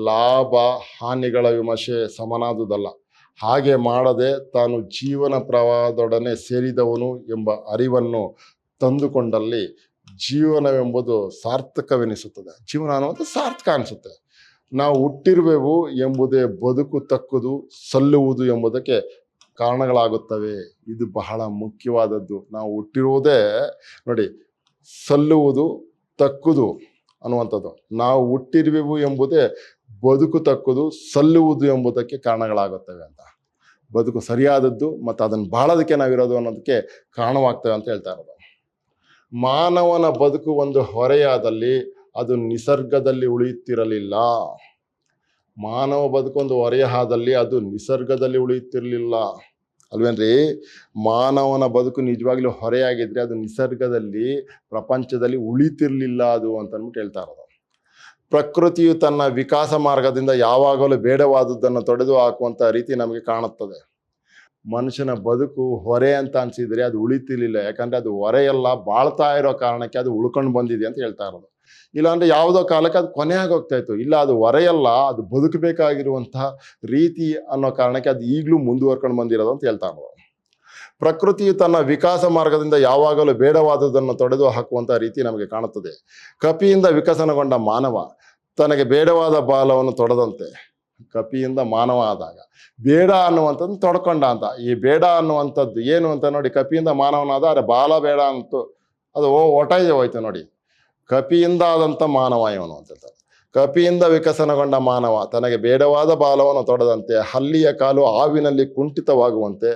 ಲಾಭ ಹಾನಿಗಳ ವಿಮರ್ಶೆ ಸಮನಾದುದಲ್ಲ. ಹಾಗೆ ಮಾಡದೆ ತಾನು ಜೀವನ ಪ್ರವಾಹದೊಡನೆ ಸೇರಿದವನು ಎಂಬ ಅರಿವನ್ನು ತಂದುಕೊಂಡಲ್ಲಿ ಜೀವನವೆಂಬುದು ಸಾರ್ಥಕವೆನಿಸುತ್ತದೆ. ಜೀವನ ಅನ್ನೋದು ಸಾರ್ಥಕ ಅನಿಸುತ್ತೆ. ನಾವು ಹುಟ್ಟಿರುವೆವು ಎಂಬುದೇ ಬದುಕು ತಕ್ಕುದು, ಸಲ್ಲುವುದು ಎಂಬುದಕ್ಕೆ ಕಾರಣಗಳಾಗುತ್ತವೆ. ಇದು ಬಹಳ ಮುಖ್ಯವಾದದ್ದು. ನಾವು ಹುಟ್ಟಿರುವುದೇ ನೋಡಿ, ಸಲ್ಲುವುದು, ತಕ್ಕುದು ಅನ್ನುವಂಥದ್ದು. ನಾವು ಹುಟ್ಟಿರುವೆವು ಎಂಬುದೇ ಬದುಕು ತಕ್ಕುದು, ಸಲ್ಲುವುದು ಎಂಬುದಕ್ಕೆ ಕಾರಣಗಳಾಗುತ್ತವೆ ಅಂತ. ಬದುಕು ಸರಿಯಾದದ್ದು ಮತ್ತು ಅದನ್ನು ಬಾಳೋದಕ್ಕೆ ನಾವಿರೋದು ಅನ್ನೋದಕ್ಕೆ ಕಾರಣವಾಗ್ತವೆ ಅಂತ ಹೇಳ್ತಾ ಇರೋದು. ಮಾನವನ ಬದುಕು ಒಂದು ಹೊರೆಯಾದಲ್ಲಿ ಅದು ನಿಸರ್ಗದಲ್ಲಿ ಉಳಿಯುತ್ತಿರಲಿಲ್ಲ. ಮಾನವ ಬದುಕು ಒಂದು ಹೊರೆಯಾದಲ್ಲಿ ಅದು ನಿಸರ್ಗದಲ್ಲಿ ಉಳಿಯುತ್ತಿರಲಿಲ್ಲ ಅಲ್ವೇನ್ರಿ? ಮಾನವನ ಬದುಕು ನಿಜವಾಗ್ಲೂ ಹೊರೆಯಾಗಿದ್ರೆ ಅದು ನಿಸರ್ಗದಲ್ಲಿ, ಪ್ರಪಂಚದಲ್ಲಿ ಉಳಿತಿರ್ಲಿಲ್ಲ ಅದು ಅಂತ ಅಂದ್ಬಿಟ್ಟು ಹೇಳ್ತಾ ಇರೋದು. ಪ್ರಕೃತಿಯು ತನ್ನ ವಿಕಾಸ ಮಾರ್ಗದಿಂದ ಯಾವಾಗಲೂ ಬೇಡವಾದದ್ದನ್ನು ತೊಡೆದು ಹಾಕುವಂಥ ರೀತಿ ನಮಗೆ ಕಾಣುತ್ತದೆ. ಮನುಷ್ಯನ ಬದುಕು ಹೊರೆ ಅಂತ ಅನ್ಸಿದ್ರೆ ಅದು ಉಳಿತಿರ್ಲಿಲ್ಲ. ಯಾಕಂದ್ರೆ ಅದು ಹೊರೆಯಲ್ಲ, ಬಾಳ್ತಾ ಇರೋ ಕಾರಣಕ್ಕೆ ಅದು ಉಳ್ಕೊಂಡು ಬಂದಿದೆ ಅಂತ ಹೇಳ್ತಾ ಇರೋದು. ಇಲ್ಲಾಂದ್ರೆ ಯಾವುದೋ ಕಾಲಕ್ಕೆ ಅದು ಕೊನೆ ಆಗೋಗ್ತಾ ಇತ್ತು. ಇಲ್ಲ, ಅದು ಹೊರೆಯಲ್ಲ, ಅದು ಬದುಕಬೇಕಾಗಿರುವಂತಹ ರೀತಿ ಅನ್ನೋ ಕಾರಣಕ್ಕೆ ಅದು ಈಗಲೂ ಮುಂದುವರ್ಕೊಂಡು ಬಂದಿರೋದು ಅಂತ ಹೇಳ್ತಾ ಇರೋದು. ಪ್ರಕೃತಿಯು ತನ್ನ ವಿಕಾಸ ಮಾರ್ಗದಿಂದ ಯಾವಾಗಲೂ ಬೇಡವಾದುದನ್ನು ತೊಡೆದು ಹಾಕುವಂಥ ರೀತಿ ನಮಗೆ ಕಾಣುತ್ತದೆ. ಕಪಿಯಿಂದ ವಿಕಸನಗೊಂಡ ಮಾನವ ತನಗೆ ಬೇಡವಾದ ಬಾಲವನ್ನು ತೊಡೆದಂತೆ. ಕಪಿಯಿಂದ ಮಾನವ ಆದಾಗ ಬೇಡ ಅನ್ನುವಂಥದ್ದು ತೊಡ್ಕೊಂಡ ಅಂತ. ಈ ಬೇಡ ಅನ್ನುವಂಥದ್ದು ಏನು ಅಂತ ನೋಡಿ, ಕಪಿಯಿಂದ ಮಾನವನಾದ, ಅರೆ ಬಾಲ ಬೇಡ ಅಂತೂ ಅದು ಒಟಾಯ್ದೆ ಹೋಯ್ತು ನೋಡಿ. ಕಪಿಯಿಂದ ಆದಂಥ ಮಾನವ ಇವನು ಅಂತ ಹೇಳ್ತಾರೆ. ಕಪಿಯಿಂದ ವಿಕಸನಗೊಂಡ ಮಾನವ ತನಗೆ ಬೇಡವಾದ ಬಾಲವನ್ನು ತೊಡದಂತೆ, ಹಲ್ಲಿಯ ಕಾಲು ಹಾವಿನಲ್ಲಿ ಕುಂಠಿತವಾಗುವಂತೆ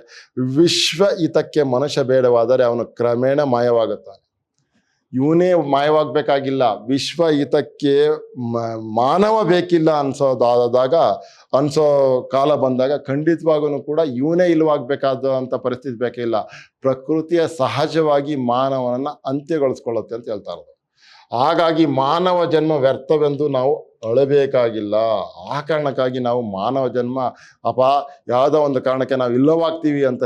ವಿಶ್ವ ಹಿತಕ್ಕೆ ಮನುಷ್ಯ ಬೇಡವಾದರೆ ಅವನು ಕ್ರಮೇಣ ಮಾಯವಾಗುತ್ತಾನೆ. ಇವನೇ ಮಾಯವಾಗಬೇಕಾಗಿಲ್ಲ, ವಿಶ್ವ ಹಿತಕ್ಕೆ ಮಾನವ ಬೇಕಿಲ್ಲ ಅನ್ಸೋ ಕಾಲ ಬಂದಾಗ ಖಂಡಿತವಾಗೂ ಕೂಡ ಇವನೇ ಇಲ್ಲವಾಗಬೇಕಾದಂಥ ಪರಿಸ್ಥಿತಿ ಬೇಕಿಲ್ಲ. ಪ್ರಕೃತಿಯ ಸಹಜವಾಗಿ ಮಾನವನನ್ನು ಅಂತ್ಯಗೊಳಿಸ್ಕೊಳ್ಳುತ್ತೆ ಅಂತ ಹೇಳ್ತಾ ಇರೋದು. ಹಾಗಾಗಿ ಮಾನವ ಜನ್ಮ ವ್ಯರ್ಥವೆಂದು ನಾವು ಅಳಬೇಕಾಗಿಲ್ಲ. ಆ ಕಾರಣಕ್ಕಾಗಿ ನಾವು ಮಾನವ ಜನ್ಮ ಯಾವುದೋ ಒಂದು ಕಾರಣಕ್ಕೆ ನಾವು ಇಲ್ಲವಾಗ್ತೀವಿ ಅಂತ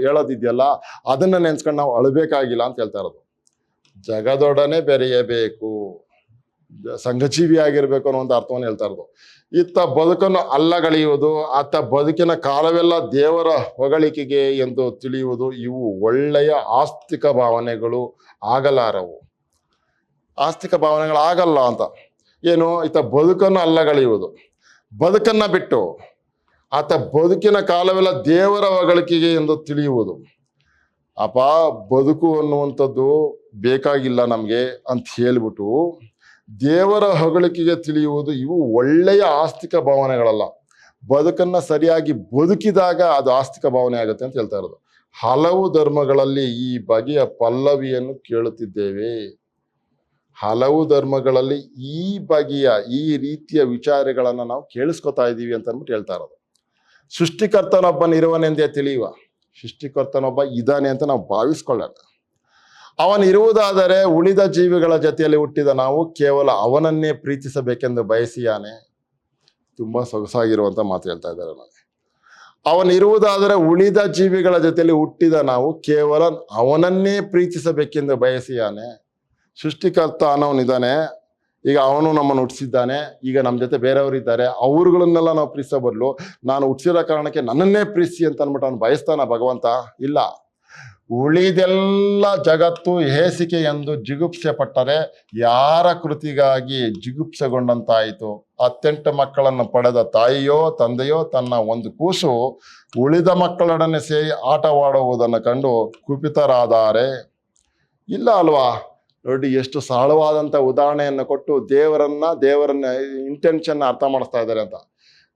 ಹೇಳೋದಿದೆಯಲ್ಲ, ಅದನ್ನು ನೆನೆಸ್ಕೊಂಡು ನಾವು ಅಳಬೇಕಾಗಿಲ್ಲ ಅಂತ ಹೇಳ್ತಾ ಇರೋದು. ಜಗದೊಡನೆ ಬೆರೆಯಬೇಕು, ಸಂಘಜೀವಿ ಆಗಿರ್ಬೇಕು ಅನ್ನುವಂಥ ಅರ್ಥವನ್ನು ಹೇಳ್ತಾ ಇರೋದು. ಇತ್ತ ಬದುಕನ್ನು ಅಲ್ಲಗಳೆಯುವುದು, ಆತ ಬದುಕಿನ ಕಾಲವೆಲ್ಲ ದೇವರ ಹೊಗಳಿಕೆಗೆ ಎಂದು ತಿಳಿಯುವುದು, ಇವು ಒಳ್ಳೆಯ ಆಸ್ತಿಕ ಭಾವನೆಗಳು ಆಗಲಾರವು. ಆಸ್ತಿಕ ಭಾವನೆಗಳಾಗಲ್ಲ ಅಂತ ಏನು? ಈತ ಬದುಕನ್ನು ಅಲ್ಲಗಳೆಯುವುದು, ಬದುಕನ್ನ ಬಿಟ್ಟು ಆತ ಬದುಕಿನ ಕಾಲವೆಲ್ಲ ದೇವರ ಹೊಗಳಿಕೆಗೆ ಎಂದು ತಿಳಿಯುವುದು. ಬದುಕು ಅನ್ನುವಂಥದ್ದು ಬೇಕಾಗಿಲ್ಲ ನಮಗೆ ಅಂತ ಹೇಳ್ಬಿಟ್ಟು ದೇವರ ಹೊಗಳಿಕೆಗೆ ತಿಳಿಯುವುದು, ಇವು ಒಳ್ಳೆಯ ಆಸ್ತಿಕ ಭಾವನೆಗಳಲ್ಲ. ಬದುಕನ್ನ ಸರಿಯಾಗಿ ಬದುಕಿದಾಗ ಅದು ಆಸ್ತಿಕ ಭಾವನೆ ಆಗುತ್ತೆ ಅಂತ ಹೇಳ್ತಾ ಇರೋದು. ಹಲವು ಧರ್ಮಗಳಲ್ಲಿ ಈ ಬಗೆಯ ಪಲ್ಲವಿಯನ್ನು ಕೇಳುತ್ತಿದ್ದೇವೆ. ಹಲವು ಧರ್ಮಗಳಲ್ಲಿ ಈ ಬಗೆಯ ಈ ರೀತಿಯ ವಿಚಾರಗಳನ್ನು ನಾವು ಕೇಳಿಸ್ಕೊತಾ ಇದ್ದೀವಿ ಅಂತ ಅಂದ್ಬಿಟ್ಟು ಹೇಳ್ತಾ ಇರೋದು. ಸೃಷ್ಟಿಕರ್ತನೊಬ್ಬನಿರುವನೆಂದೇ ತಿಳಿಯುವ, ಸೃಷ್ಟಿಕರ್ತನೊಬ್ಬ ಇದ್ದಾನೆ ಅಂತ ನಾವು ಭಾವಿಸ್ಕೊಳ್ಳೋಣ. ಅವನಿರುವುದಾದರೆ ಉಳಿದ ಜೀವಿಗಳ ಜೊತೆಯಲ್ಲಿ ಹುಟ್ಟಿದ ನಾವು ಕೇವಲ ಅವನನ್ನೇ ಪ್ರೀತಿಸಬೇಕೆಂದು ಬಯಸಿಯಾನೆ. ತುಂಬಾ ಸೊಗಸಾಗಿರುವಂತ ಮಾತು ಹೇಳ್ತಾ ಇದ್ದಾರೆ ನನಗೆ. ಅವನಿರುವುದಾದರೆ ಉಳಿದ ಜೀವಿಗಳ ಜೊತೆಯಲ್ಲಿ ಹುಟ್ಟಿದ ನಾವು ಕೇವಲ ಅವನನ್ನೇ ಪ್ರೀತಿಸಬೇಕೆಂದು ಬಯಸಿಯಾನೆ. ಸೃಷ್ಟಿಕರ್ತ ಅನ್ನೋನಿದ್ದಾನೆ, ಈಗ ಅವನು ನಮ್ಮನ್ನು ಹುಟ್ಟಿಸಿದ್ದಾನೆ, ಈಗ ನಮ್ಮ ಜೊತೆ ಬೇರೆಯವರಿದ್ದಾರೆ, ಅವ್ರುಗಳನ್ನೆಲ್ಲ ನಾವು ಪ್ರೀತಿಸೋ ಬದಲು ನಾನು ಹುಟ್ಟಿಸಿರೋ ಕಾರಣಕ್ಕೆ ನನ್ನನ್ನೇ ಪ್ರೀತಿಸಿ ಅಂತ ಅಂದ್ಬಿಟ್ಟು ಅವನು ಬಯಸ್ತಾನ ಭಗವಂತ? ಇಲ್ಲ. ಉಳಿದೆಲ್ಲ ಜಗತ್ತು ಹೇಸಿಕೆ ಎಂದು ಜಿಗುಪ್ಸೆ ಪಟ್ಟರೆ ಯಾರ ಕೃತಿಗಾಗಿ ಜಿಗುಪ್ಸೆಗೊಂಡಂತಾಯಿತು? ಅತ್ಯಂತ ಮಕ್ಕಳನ್ನು ಪಡೆದ ತಾಯಿಯೋ ತಂದೆಯೋ ತನ್ನ ಒಂದು ಕೂಸು ಉಳಿದ ಮಕ್ಕಳೊಡನೆ ಸೇರಿ ಆಟವಾಡುವುದನ್ನು ಕಂಡು ಕುಪಿತರಾದಾರೆ. ಇಲ್ಲ ಅಲ್ವಾ? ನೋಡಿ, ಎಷ್ಟು ಸರಳವಾದಂಥ ಉದಾಹರಣೆಯನ್ನು ಕೊಟ್ಟು ದೇವರನ್ನ ಇಂಟೆನ್ಷನ್ ಅರ್ಥ ಮಾಡಿಸ್ತಾ ಇದ್ದಾರೆ ಅಂತ.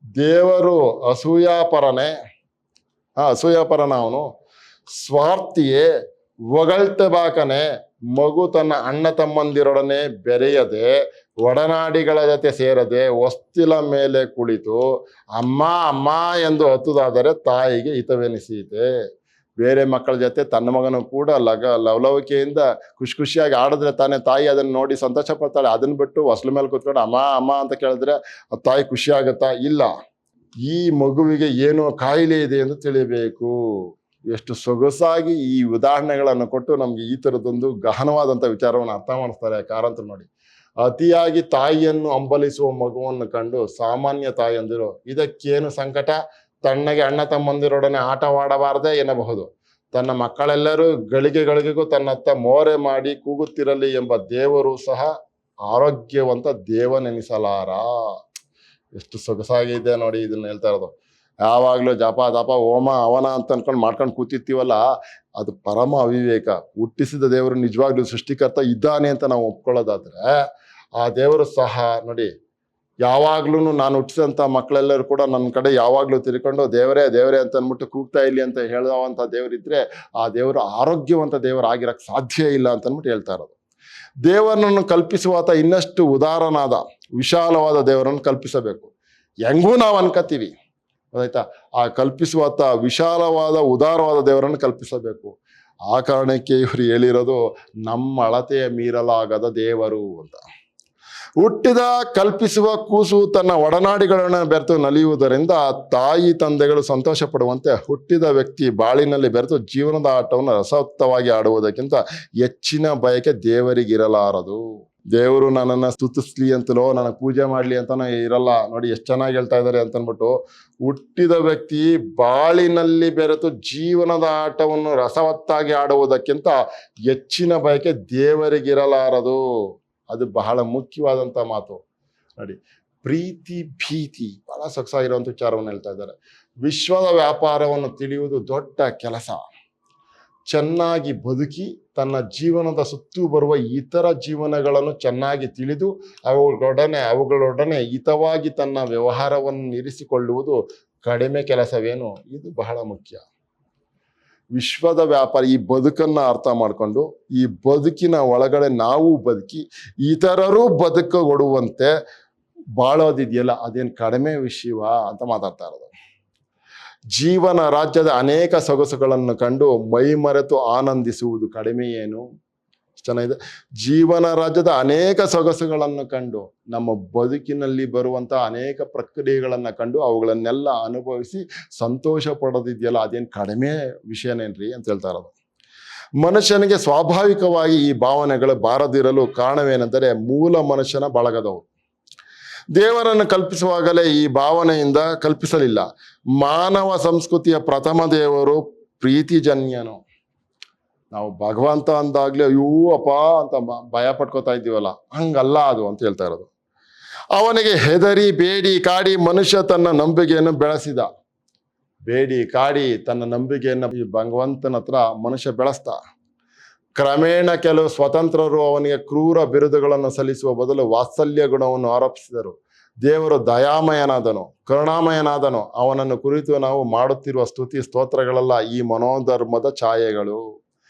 ದೇವರು ಅಸೂಯಾಪರನೇ, ಅಸೂಯಾಪರನ ಅವನು, ಸ್ವಾರ್ಥಿಯೇ, ಹೊಗಳ್ತಬಾಕನೆ. ಮಗು ತನ್ನ ಅಣ್ಣ ತಮ್ಮಂದಿರೊಡನೆ ಬೆರೆಯದೆ, ಒಡನಾಡಿಗಳ ಜೊತೆ ಸೇರದೆ, ಹೊಸ್ತಿಲ ಮೇಲೆ ಕುಳಿತು ಅಮ್ಮ ಅಮ್ಮ ಎಂದು ಹತ್ತುದಾದರೆ ತಾಯಿಗೆ ಹಿತವೆನಿಸೀತೆ. ಬೇರೆ ಮಕ್ಕಳ ಜೊತೆ ತನ್ನ ಮಗನು ಕೂಡ ಲವಲವಿಕೆಯಿಂದ ಖುಷಿಯಾಗಿ ಆಡಿದ್ರೆ ತಾನೇ ತಾಯಿ ಅದನ್ನ ನೋಡಿ ಸಂತೋಷ ಪಡ್ತಾಳೆ. ಅದನ್ನ ಬಿಟ್ಟು ಹೊಸ್ಲ ಮೇಲೆ ಕೂತ್ಕೊಂಡು ಅಮ್ಮ ಅಮ್ಮ ಅಂತ ಕೇಳಿದ್ರೆ ಆ ತಾಯಿ ಖುಷಿ ಆಗತ್ತಾ? ಇಲ್ಲ. ಈ ಮಗುವಿಗೆ ಏನೋ ಕಾಯಿಲೆ ಇದೆ ಎಂದು ತಿಳಿಬೇಕು. ಎಷ್ಟು ಸೊಗಸಾಗಿ ಈ ಉದಾಹರಣೆಗಳನ್ನು ಕೊಟ್ಟು ನಮ್ಗೆ ಈ ತರದೊಂದು ಗಹನವಾದಂತ ವಿಚಾರವನ್ನು ಅರ್ಥ ಮಾಡಿಸ್ತಾರೆ ಕಾರಂತರು ನೋಡಿ. ಅತಿಯಾಗಿ ತಾಯಿಯನ್ನು ಹಂಬಲಿಸುವ ಮಗುವನ್ನು ಕಂಡು ಸಾಮಾನ್ಯ ತಾಯಿಯಂದಿರು ಇದಕ್ಕೇನು ಸಂಕಟ, ತಣ್ಣಗೆ ಅಣ್ಣ ತಮ್ಮಂದಿರೊಡನೆ ಆಟವಾಡಬಾರದೆ ಎನ್ನಬಹುದು. ತನ್ನ ಮಕ್ಕಳೆಲ್ಲರೂ ಗಳಿಗೆಗಳಿಗೆಗೂ ತನ್ನತ್ತ ಮೋರೆ ಮಾಡಿ ಕೂಗುತ್ತಿರಲಿ ಎಂಬ ದೇವರು ಸಹ ಆರೋಗ್ಯವಂತ ದೇವನೆನಿಸಲಾರ. ಎಷ್ಟು ಸೊಗಸಾಗಿದೆ ನೋಡಿ ಇದನ್ನ ಹೇಳ್ತಾ ಇರೋದು. ಯಾವಾಗ್ಲೂ ಜಪ ತಪ ಹೋಮ ಅವನ ಅಂತ ಅನ್ಕೊಂಡು ಮಾಡ್ಕೊಂಡು ಕೂತಿರ್ತೀವಲ್ಲ, ಅದು ಪರಮ ಅವಿವೇಕ. ಹುಟ್ಟಿಸಿದ ದೇವರು ನಿಜವಾಗ್ಲೂ ಸೃಷ್ಟಿಕರ್ತ ಇದ್ದಾನೆ ಅಂತ ನಾವು ಒಪ್ಕೊಳ್ಳೋದಾದ್ರೆ, ಆ ದೇವರು ಸಹ ನೋಡಿ ಯಾವಾಗ್ಲೂ ನಾನು ಹುಟ್ಟಿಸಿದಂತ ಮಕ್ಕಳೆಲ್ಲರೂ ಕೂಡ ನನ್ನ ಕಡೆ ಯಾವಾಗ್ಲೂ ತಿರ್ಕೊಂಡು ದೇವರೇ ದೇವರೇ ಅಂತ ಅಂದ್ಬಿಟ್ಟು ಕೂಗ್ತಾ ಇಲ್ಲಿ ಅಂತ ಹೇಳುವಂತ ದೇವರಿದ್ರೆ ಆ ದೇವರು ಆರೋಗ್ಯವಂತ ದೇವರಾಗಿರಕ್ ಸಾಧ್ಯ ಇಲ್ಲ ಅಂತ ಅಂದ್ಬಿಟ್ಟು ಹೇಳ್ತಾ ಇರೋದು. ದೇವರನ್ನು ಕಲ್ಪಿಸುವಾತ ಇನ್ನಷ್ಟು ಉದಾರನಾದ ವಿಶಾಲವಾದ ದೇವರನ್ನು ಕಲ್ಪಿಸಬೇಕು. ಹೆಂಗೂ ನಾವು ಅನ್ಕತೀವಿ, ಗೊತ್ತಾಯ್ತಾ? ಆ ಕಲ್ಪಿಸುವಾತ ವಿಶಾಲವಾದ ಉದಾರವಾದ ದೇವರನ್ನು ಕಲ್ಪಿಸಬೇಕು. ಆ ಕಾರಣಕ್ಕೆ ಇವರು ಹೇಳಿರೋದು ನಮ್ಮ ಅಳತೆಯ ಮೀರಲಾಗದ ದೇವರು ಅಂತ. ಹುಟ್ಟಿದ ಕಲ್ಪಿಸುವ ಕೂಸು ತನ್ನ ಒಡನಾಡಿಗಳನ್ನು ಬೆರೆತು ನಲಿಯುವುದರಿಂದ ತಾಯಿ ತಂದೆಗಳು ಸಂತೋಷ ಪಡುವಂತೆ ಹುಟ್ಟಿದ ವ್ಯಕ್ತಿ ಬಾಳಿನಲ್ಲಿ ಬೆರೆತು ಜೀವನದ ಆಟವನ್ನು ರಸವತ್ತವಾಗಿ ಆಡುವುದಕ್ಕಿಂತ ಹೆಚ್ಚಿನ ಬಯಕೆ ದೇವರಿಗಿರಲಾರದು. ದೇವರು ನನ್ನನ್ನು ಸ್ತುತಿಸ್ಲಿ ಅಂತಲೋ ನನಗೆ ಪೂಜೆ ಮಾಡ್ಲಿ ಅಂತಾನೋ ಇರಲ್ಲ. ನೋಡಿ ಎಷ್ಟು ಚೆನ್ನಾಗಿ ಹೇಳ್ತಾ ಇದ್ದಾರೆ ಅಂತನ್ಬಿಟ್ಟು, ಹುಟ್ಟಿದ ವ್ಯಕ್ತಿ ಬಾಳಿನಲ್ಲಿ ಬೆರೆತು ಜೀವನದ ಆಟವನ್ನು ರಸವತ್ತಾಗಿ ಆಡುವುದಕ್ಕಿಂತ ಹೆಚ್ಚಿನ ಬಯಕೆ ದೇವರಿಗಿರಲಾರದು. ಅದು ಬಹಳ ಮುಖ್ಯವಾದಂತ ಮಾತು ನೋಡಿ. ಪ್ರೀತಿ ಭೀತಿ ಬಹಳ ಸೊಗಸಾಗಿರುವಂತ ವಿಚಾರವನ್ನು ಹೇಳ್ತಾ ಇದ್ದಾರೆ. ವಿಶ್ವದ ವ್ಯಾಪಾರವನ್ನು ತಿಳಿಯುವುದು ದೊಡ್ಡ ಕೆಲಸ. ಚೆನ್ನಾಗಿ ಬದುಕಿ ತನ್ನ ಜೀವನದ ಸುತ್ತೂ ಬರುವ ಇತರ ಜೀವನಗಳನ್ನು ಚೆನ್ನಾಗಿ ತಿಳಿದು ಅವುಗಳೊಡನೆ ಹಿತವಾಗಿ ತನ್ನ ವ್ಯವಹಾರವನ್ನು ಇರಿಸಿಕೊಳ್ಳುವುದು ಕಡಿಮೆ ಕೆಲಸವೇನು? ಇದು ಬಹಳ ಮುಖ್ಯ. ವಿಶ್ವದ ವ್ಯಾಪಾರ, ಈ ಬದುಕನ್ನ ಅರ್ಥ ಮಾಡಿಕೊಂಡು ಈ ಬದುಕಿನ ಒಳಗಡೆ ನಾವು ಬದುಕಿ ಇತರರು ಬದುಕಗೊಡುವಂತೆ ಬಾಳೋದಿದೆಯಲ್ಲ, ಅದೇನು ಕಡಿಮೆ ವಿಷಯವ ಅಂತ ಮಾತಾಡ್ತಾ ಇರೋದು. ಜೀವನ ರಾಜ್ಯದ ಅನೇಕ ಸೊಗಸುಗಳನ್ನು ಕಂಡು ಮೈ ಮರೆತು ಆನಂದಿಸುವುದು ಕಡಿಮೆ ಏನು? ಚೆನ್ನಾಗಿದೆ. ಜೀವನ ರಾಜ್ಯದ ಅನೇಕ ಸೊಗಸುಗಳನ್ನು ಕಂಡು ನಮ್ಮ ಬದುಕಿನಲ್ಲಿ ಬರುವಂತಹ ಅನೇಕ ಪ್ರಕ್ರಿಯೆಗಳನ್ನ ಕಂಡು ಅವುಗಳನ್ನೆಲ್ಲ ಅನುಭವಿಸಿ ಸಂತೋಷ ಪಡೋದಿದೆಯಲ್ಲ, ಅದೇನು ಕಡಿಮೆ ವಿಷಯನೇನ್ರಿ ಅಂತ ಹೇಳ್ತಾ ಇರೋದು. ಮನುಷ್ಯನಿಗೆ ಸ್ವಾಭಾವಿಕವಾಗಿ ಈ ಭಾವನೆಗಳು ಬಾರದಿರಲು ಕಾರಣವೇನೆಂದರೆ ಮೂಲ ಮನುಷ್ಯನ ಬಳಗದವು ದೇವರನ್ನು ಕಲ್ಪಿಸುವಾಗಲೇ ಈ ಭಾವನೆಯಿಂದ ಕಲ್ಪಿಸಲಿಲ್ಲ. ಮಾನವ ಸಂಸ್ಕೃತಿಯ ಪ್ರಥಮ ದೇವರು ಪ್ರೀತಿಜನ್ಯನು. ನಾವು ಭಗವಂತ ಅಂದಾಗ್ಲೇ ಅಯ್ಯೋ ಅಪ್ಪ ಅಂತ ಭಯ ಪಟ್ಕೋತಾ ಇದ್ದೀವಲ್ಲ, ಹಂಗಲ್ಲ ಅದು ಅಂತ ಹೇಳ್ತಾ ಇರೋದು. ಅವನಿಗೆ ಹೆದರಿ ಬೇಡಿ ಕಾಡಿ ಮನುಷ್ಯ ತನ್ನ ನಂಬಿಕೆಯನ್ನು ಬೆಳೆಸಿದ. ಬೇಡಿ ಕಾಡಿ ತನ್ನ ನಂಬಿಕೆಯನ್ನು ಈ ಭಗವಂತನ ಹತ್ರ ಮನುಷ್ಯ ಬೆಳೆಸ್ತ. ಕ್ರಮೇಣ ಕೆಲವು ಸ್ವತಂತ್ರರು ಅವನಿಗೆ ಕ್ರೂರ ಬಿರುದುಗಳನ್ನು ಸಲ್ಲಿಸುವ ಬದಲು ವಾತ್ಸಲ್ಯ ಗುಣವನ್ನು ಆರೋಪಿಸಿದರು. ದೇವರು ದಯಾಮಯನಾದನು, ಕರುಣಾಮಯನಾದನು. ಅವನನ್ನು ಕುರಿತು ನಾವು ಮಾಡುತ್ತಿರುವ ಸ್ತುತಿ ಸ್ತೋತ್ರಗಳೆಲ್ಲ ಈ ಮನೋಧರ್ಮದ ಛಾಯೆಗಳು.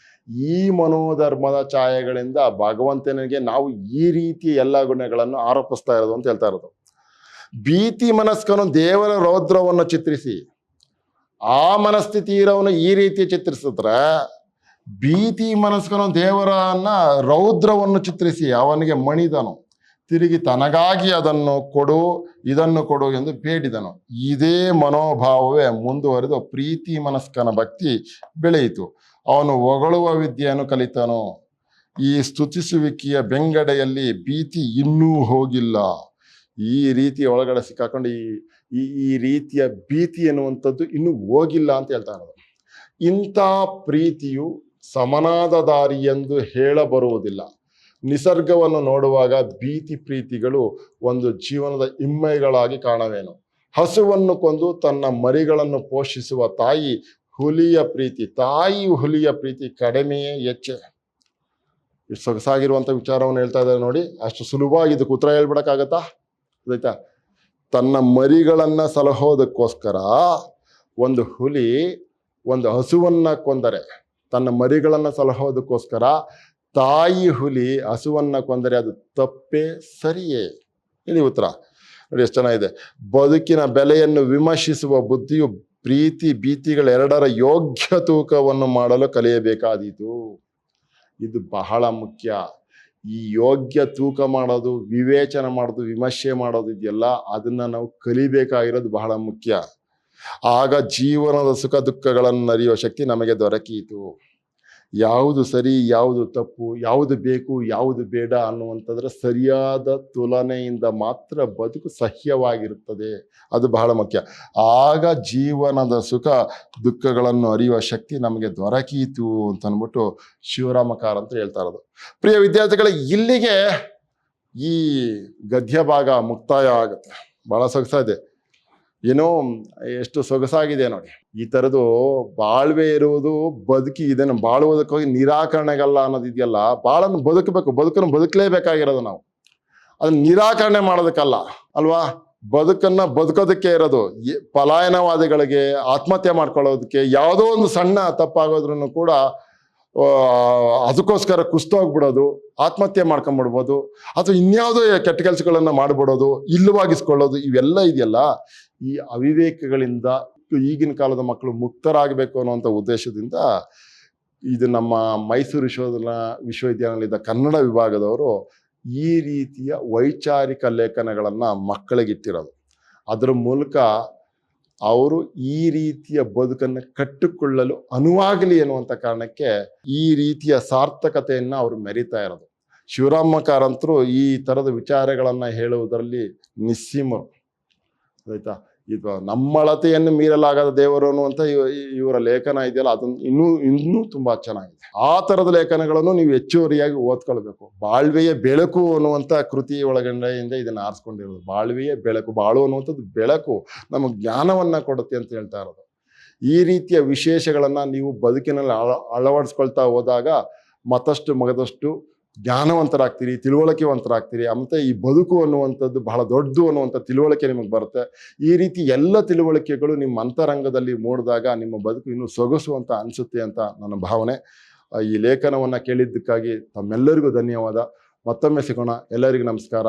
ಈ ಮನೋಧರ್ಮದ ಛಾಯೆಗಳಿಂದ ಭಗವಂತನಿಗೆ ನಾವು ಈ ರೀತಿ ಎಲ್ಲ ಗುಣಗಳನ್ನು ಆರೋಪಿಸ್ತಾ ಇರೋದು ಅಂತ ಹೇಳ್ತಾ ಇರೋದು. ಭೀತಿ ಮನಸ್ಕನು ದೇವರ ರೌದ್ರವನ್ನು ಚಿತ್ರಿಸಿ, ಆ ಮನಸ್ಥಿತಿ ಇರೋವನು ಈ ರೀತಿ ಚಿತ್ರಿಸಿದ್ರೆ, ಭೀತಿ ಮನಸ್ಕನು ದೇವರನ್ನ ರೌದ್ರವನ್ನು ಚಿತ್ರಿಸಿ ಅವನಿಗೆ ಮಣಿದನು. ತಿರುಗಿ ತನಗಾಗಿ ಅದನ್ನು ಕೊಡು ಇದನ್ನು ಕೊಡು ಎಂದು ಬೇಡಿದನು. ಇದೇ ಮನೋಭಾವವೇ ಮುಂದುವರೆದು ಪ್ರೀತಿ ಮನಸ್ಕನ ಭಕ್ತಿ ಬೆಳೆಯಿತು. ಅವನು ಹೊಗಳುವ ವಿದ್ಯೆಯನ್ನು ಕಲಿತನು. ಈ ಸ್ತುತಿಸುವಿಕೆಯ ಬೆಂಗಡೆಯಲ್ಲಿ ಭೀತಿ ಇನ್ನೂ ಹೋಗಿಲ್ಲ. ಈ ರೀತಿಯ ಒಳಗಡೆ ಸಿಕ್ಕಾಕೊಂಡು ಈ ರೀತಿಯ ಭೀತಿ ಎನ್ನುವಂಥದ್ದು ಇನ್ನೂ ಹೋಗಿಲ್ಲ ಅಂತ ಹೇಳ್ತಾ ಇರೋದು. ಇಂಥ ಪ್ರೀತಿಯು ಸಮನಾದ ದಾರಿ ಎಂದು ಹೇಳಬರುವುದಿಲ್ಲ. ನಿಸರ್ಗವನ್ನು ನೋಡುವಾಗ ಭೀತಿ ಪ್ರೀತಿಗಳು ಒಂದು ಜೀವನದ ಹಿಮ್ಮೆಗಳಾಗಿ ಕಾಣವೇನು? ಹಸುವನ್ನು ಕೊಂದು ತನ್ನ ಮರಿಗಳನ್ನು ಪೋಷಿಸುವ ತಾಯಿ ಹುಲಿಯ ಪ್ರೀತಿ ಕಡಿಮೆಯೇ ಹೆಚ್ಚೆ. ಇಷ್ಟು ಸೊಗಸಾಗಿರುವಂತ ವಿಚಾರವನ್ನು ಹೇಳ್ತಾ ಇದ್ದಾರೆ ನೋಡಿ. ಅಷ್ಟು ಸುಲಭವಾಗಿ ಇದಕ್ಕೆ ಉತ್ತರ ಹೇಳ್ಬಿಡಕ್ಕಾಗತ್ತಾ? ಆಯ್ತಾ? ತನ್ನ ಮರಿಗಳನ್ನ ಸಲಹೋದಕ್ಕೋಸ್ಕರ ಒಂದು ಹುಲಿ ಒಂದು ಹಸುವನ್ನ ಕೊಂದರೆ, ತನ್ನ ಮರಿಗಳನ್ನ ಸಲಹೋದಕ್ಕೋಸ್ಕರ ತಾಯಿ ಹುಲಿ ಹಸುವನ್ನ ಕೊಂದರೆ ಅದು ತಪ್ಪೇ ಸರಿಯೇ? ಇಲ್ಲಿ ಉತ್ತರ ನೋಡಿ ಎಷ್ಟು ಚೆನ್ನಾಗಿದೆ. ಬದುಕಿನ ಬೆಲೆಯನ್ನು ವಿಮರ್ಶಿಸುವ ಬುದ್ಧಿಯು ಪ್ರೀತಿ ಭೀತಿಗಳೆರಡರ ಯೋಗ್ಯ ತೂಕವನ್ನು ಮಾಡಲು ಕಲಿಯಬೇಕಾದೀತು. ಇದು ಬಹಳ ಮುಖ್ಯ. ಈ ಯೋಗ್ಯ ತೂಕ ಮಾಡೋದು, ವಿವೇಚನೆ ಮಾಡೋದು, ವಿಮರ್ಶೆ ಮಾಡೋದು ಇದೆಯಲ್ಲ, ಅದನ್ನ ನಾವು ಕಲಿಬೇಕಾಗಿರೋದು ಬಹಳ ಮುಖ್ಯ. ಆಗ ಜೀವನದ ಸುಖ ದುಃಖಗಳನ್ನು ಅರಿಯುವ ಶಕ್ತಿ ನಮಗೆ ದೊರಕೀತು. ಯಾವುದು ಸರಿ, ಯಾವುದು ತಪ್ಪು, ಯಾವುದು ಬೇಕು, ಯಾವುದು ಬೇಡ ಅನ್ನುವಂಥದ್ರ ಸರಿಯಾದ ತುಲನೆಯಿಂದ ಮಾತ್ರ ಬದುಕು ಸಹ್ಯವಾಗಿರುತ್ತದೆ. ಅದು ಬಹಳ ಮುಖ್ಯ. ಆಗ ಜೀವನದ ಸುಖ ದುಃಖಗಳನ್ನು ಅರಿಯುವ ಶಕ್ತಿ ನಮಗೆ ದೊರಕೀತು ಅಂತ ಅಂದ್ಬಿಟ್ಟು ಶಿವರಾಮ ಕಾರಂತರು ಹೇಳ್ತಾ ಇರೋದು. ಪ್ರಿಯ ವಿದ್ಯಾರ್ಥಿಗಳೇ, ಇಲ್ಲಿಗೆ ಈ ಗದ್ಯ ಭಾಗ ಮುಕ್ತಾಯ ಆಗುತ್ತೆ. ಬಹಳ ಸೊಗಸಾಗಿದೆ. ಏನೋ ಎಷ್ಟು ಸೊಗಸಾಗಿದೆ ನೋಡಿ. ಈ ಥರದ್ದು ಬಾಳ್ವೆ ಇರುವುದು ಬದುಕಿ ಇದನ್ನು ಬಾಳುವುದಕ್ಕೋಗಿ ನಿರಾಕರಣೆಗಲ್ಲ ಅನ್ನೋದಿದೆಯಲ್ಲ. ಬಾಳನ್ನು ಬದುಕಬೇಕು, ಬದುಕನ್ನು ಬದುಕಲೇಬೇಕಾಗಿರೋದು ನಾವು. ಅದನ್ನ ನಿರಾಕರಣೆ ಮಾಡೋದಕ್ಕಲ್ಲ ಅಲ್ವಾ. ಬದುಕನ್ನ ಬದುಕೋದಕ್ಕೆ ಇರೋದು. ಪಲಾಯನವಾದಿಗಳಿಗೆ, ಆತ್ಮಹತ್ಯೆ ಮಾಡ್ಕೊಳ್ಳೋದಕ್ಕೆ, ಯಾವುದೋ ಒಂದು ಸಣ್ಣ ತಪ್ಪಾಗೋದ್ರೂ ಕೂಡ ಅದಕ್ಕೋಸ್ಕರ ಕುಸ್ತೋಗ್ಬಿಡೋದು, ಆತ್ಮಹತ್ಯೆ ಮಾಡ್ಕೊಂಡ್ಬಿಡ್ಬೋದು, ಅಥವಾ ಇನ್ಯಾವುದೋ ಕೆಟ್ಟ ಕೆಲಸಗಳನ್ನ ಮಾಡ್ಬಿಡೋದು, ಇಲ್ಲವಾಗಿಸ್ಕೊಳ್ಳೋದು, ಇವೆಲ್ಲ ಇದೆಯಲ್ಲ, ಈ ಅವಿವೇಕಗಳಿಂದ ಈಗಿನ ಕಾಲದ ಮಕ್ಕಳು ಮುಕ್ತರಾಗಬೇಕು ಅನ್ನುವಂಥ ಉದ್ದೇಶದಿಂದ ಇದು ನಮ್ಮ ಮೈಸೂರು ವಿಶ್ವವಿದ್ಯಾನಿಲಯದ ಕನ್ನಡ ವಿಭಾಗದವರು ಈ ರೀತಿಯ ವೈಚಾರಿಕ ಲೇಖನಗಳನ್ನು ಮಕ್ಕಳಿಗಿಟ್ಟಿರೋದು. ಅದರ ಮೂಲಕ ಅವರು ಈ ರೀತಿಯ ಬದುಕನ್ನು ಕಟ್ಟಿಕೊಳ್ಳಲು ಅನುವಾಗಲಿ ಎನ್ನುವಂಥ ಕಾರಣಕ್ಕೆ ಈ ರೀತಿಯ ಸಾರ್ಥಕತೆಯನ್ನು ಅವರು ಮೆರೀತಾ ಇರೋದು. ಶಿವರಾಮ ಕಾರಂತರು ಈ ಥರದ ವಿಚಾರಗಳನ್ನು ಹೇಳುವುದರಲ್ಲಿ ನಿಸ್ಸೀಮರು. ಆಯ್ತಾ. ಇದು ನಮ್ಮಳತೆಯನ್ನು ಮೀರಲಾಗದ ದೇವರು ಅನ್ನುವಂಥ ಇವರ ಲೇಖನ ಇದೆಯಲ್ಲ, ಅದನ್ನು ಇನ್ನೂ ತುಂಬಾ ಚೆನ್ನಾಗಿದೆ. ಆ ಥರದ ಲೇಖನಗಳನ್ನು ನೀವು ಹೆಚ್ಚುವರಿಯಾಗಿ ಓದ್ಕೊಳ್ಬೇಕು. ಬಾಳ್ವೆಯ ಬೆಳಕು ಅನ್ನುವಂಥ ಕೃತಿ ಒಳಗಡೆಯಿಂದ ಇದನ್ನು ಆರಿಸ್ಕೊಂಡಿರೋದು. ಬಾಳ್ವೆಯ ಬೆಳಕು, ಬಾಳು ಅನ್ನುವಂಥದ್ದು ಬೆಳಕು, ನಮಗೆ ಜ್ಞಾನವನ್ನ ಕೊಡುತ್ತೆ ಅಂತ ಹೇಳ್ತಾ ಇರೋದು. ಈ ರೀತಿಯ ವಿಶೇಷಗಳನ್ನ ನೀವು ಬದುಕಿನಲ್ಲಿ ಅಳವಡಿಸ್ಕೊಳ್ತಾ ಹೋದಾಗ ಮಗದಷ್ಟು ಜ್ಞಾನವಂತರಾಗ್ತೀರಿ, ತಿಳುವಳಿಕೆವಂತರಾಗ್ತೀರಿ. ಮತ್ತೆ ಈ ಬದುಕು ಅನ್ನುವಂಥದ್ದು ಬಹಳ ದೊಡ್ಡದು ಅನ್ನುವಂಥ ತಿಳುವಳಿಕೆ ನಿಮಗೆ ಬರುತ್ತೆ. ಈ ರೀತಿ ಎಲ್ಲ ತಿಳುವಳಿಕೆಗಳು ನಿಮ್ಮ ಅಂತರಂಗದಲ್ಲಿ ಮೂಡಿದಾಗ ನಿಮ್ಮ ಬದುಕು ಇನ್ನೂ ಸೊಗಸು ಅಂತ ಅನಿಸುತ್ತೆ ಅಂತ ನನ್ನ ಭಾವನೆ. ಈ ಲೇಖನವನ್ನು ಕೇಳಿದ್ದಕ್ಕಾಗಿ ತಮ್ಮೆಲ್ಲರಿಗೂ ಧನ್ಯವಾದ. ಮತ್ತೊಮ್ಮೆ ಸಿಗೋಣ. ಎಲ್ಲರಿಗೂ ನಮಸ್ಕಾರ.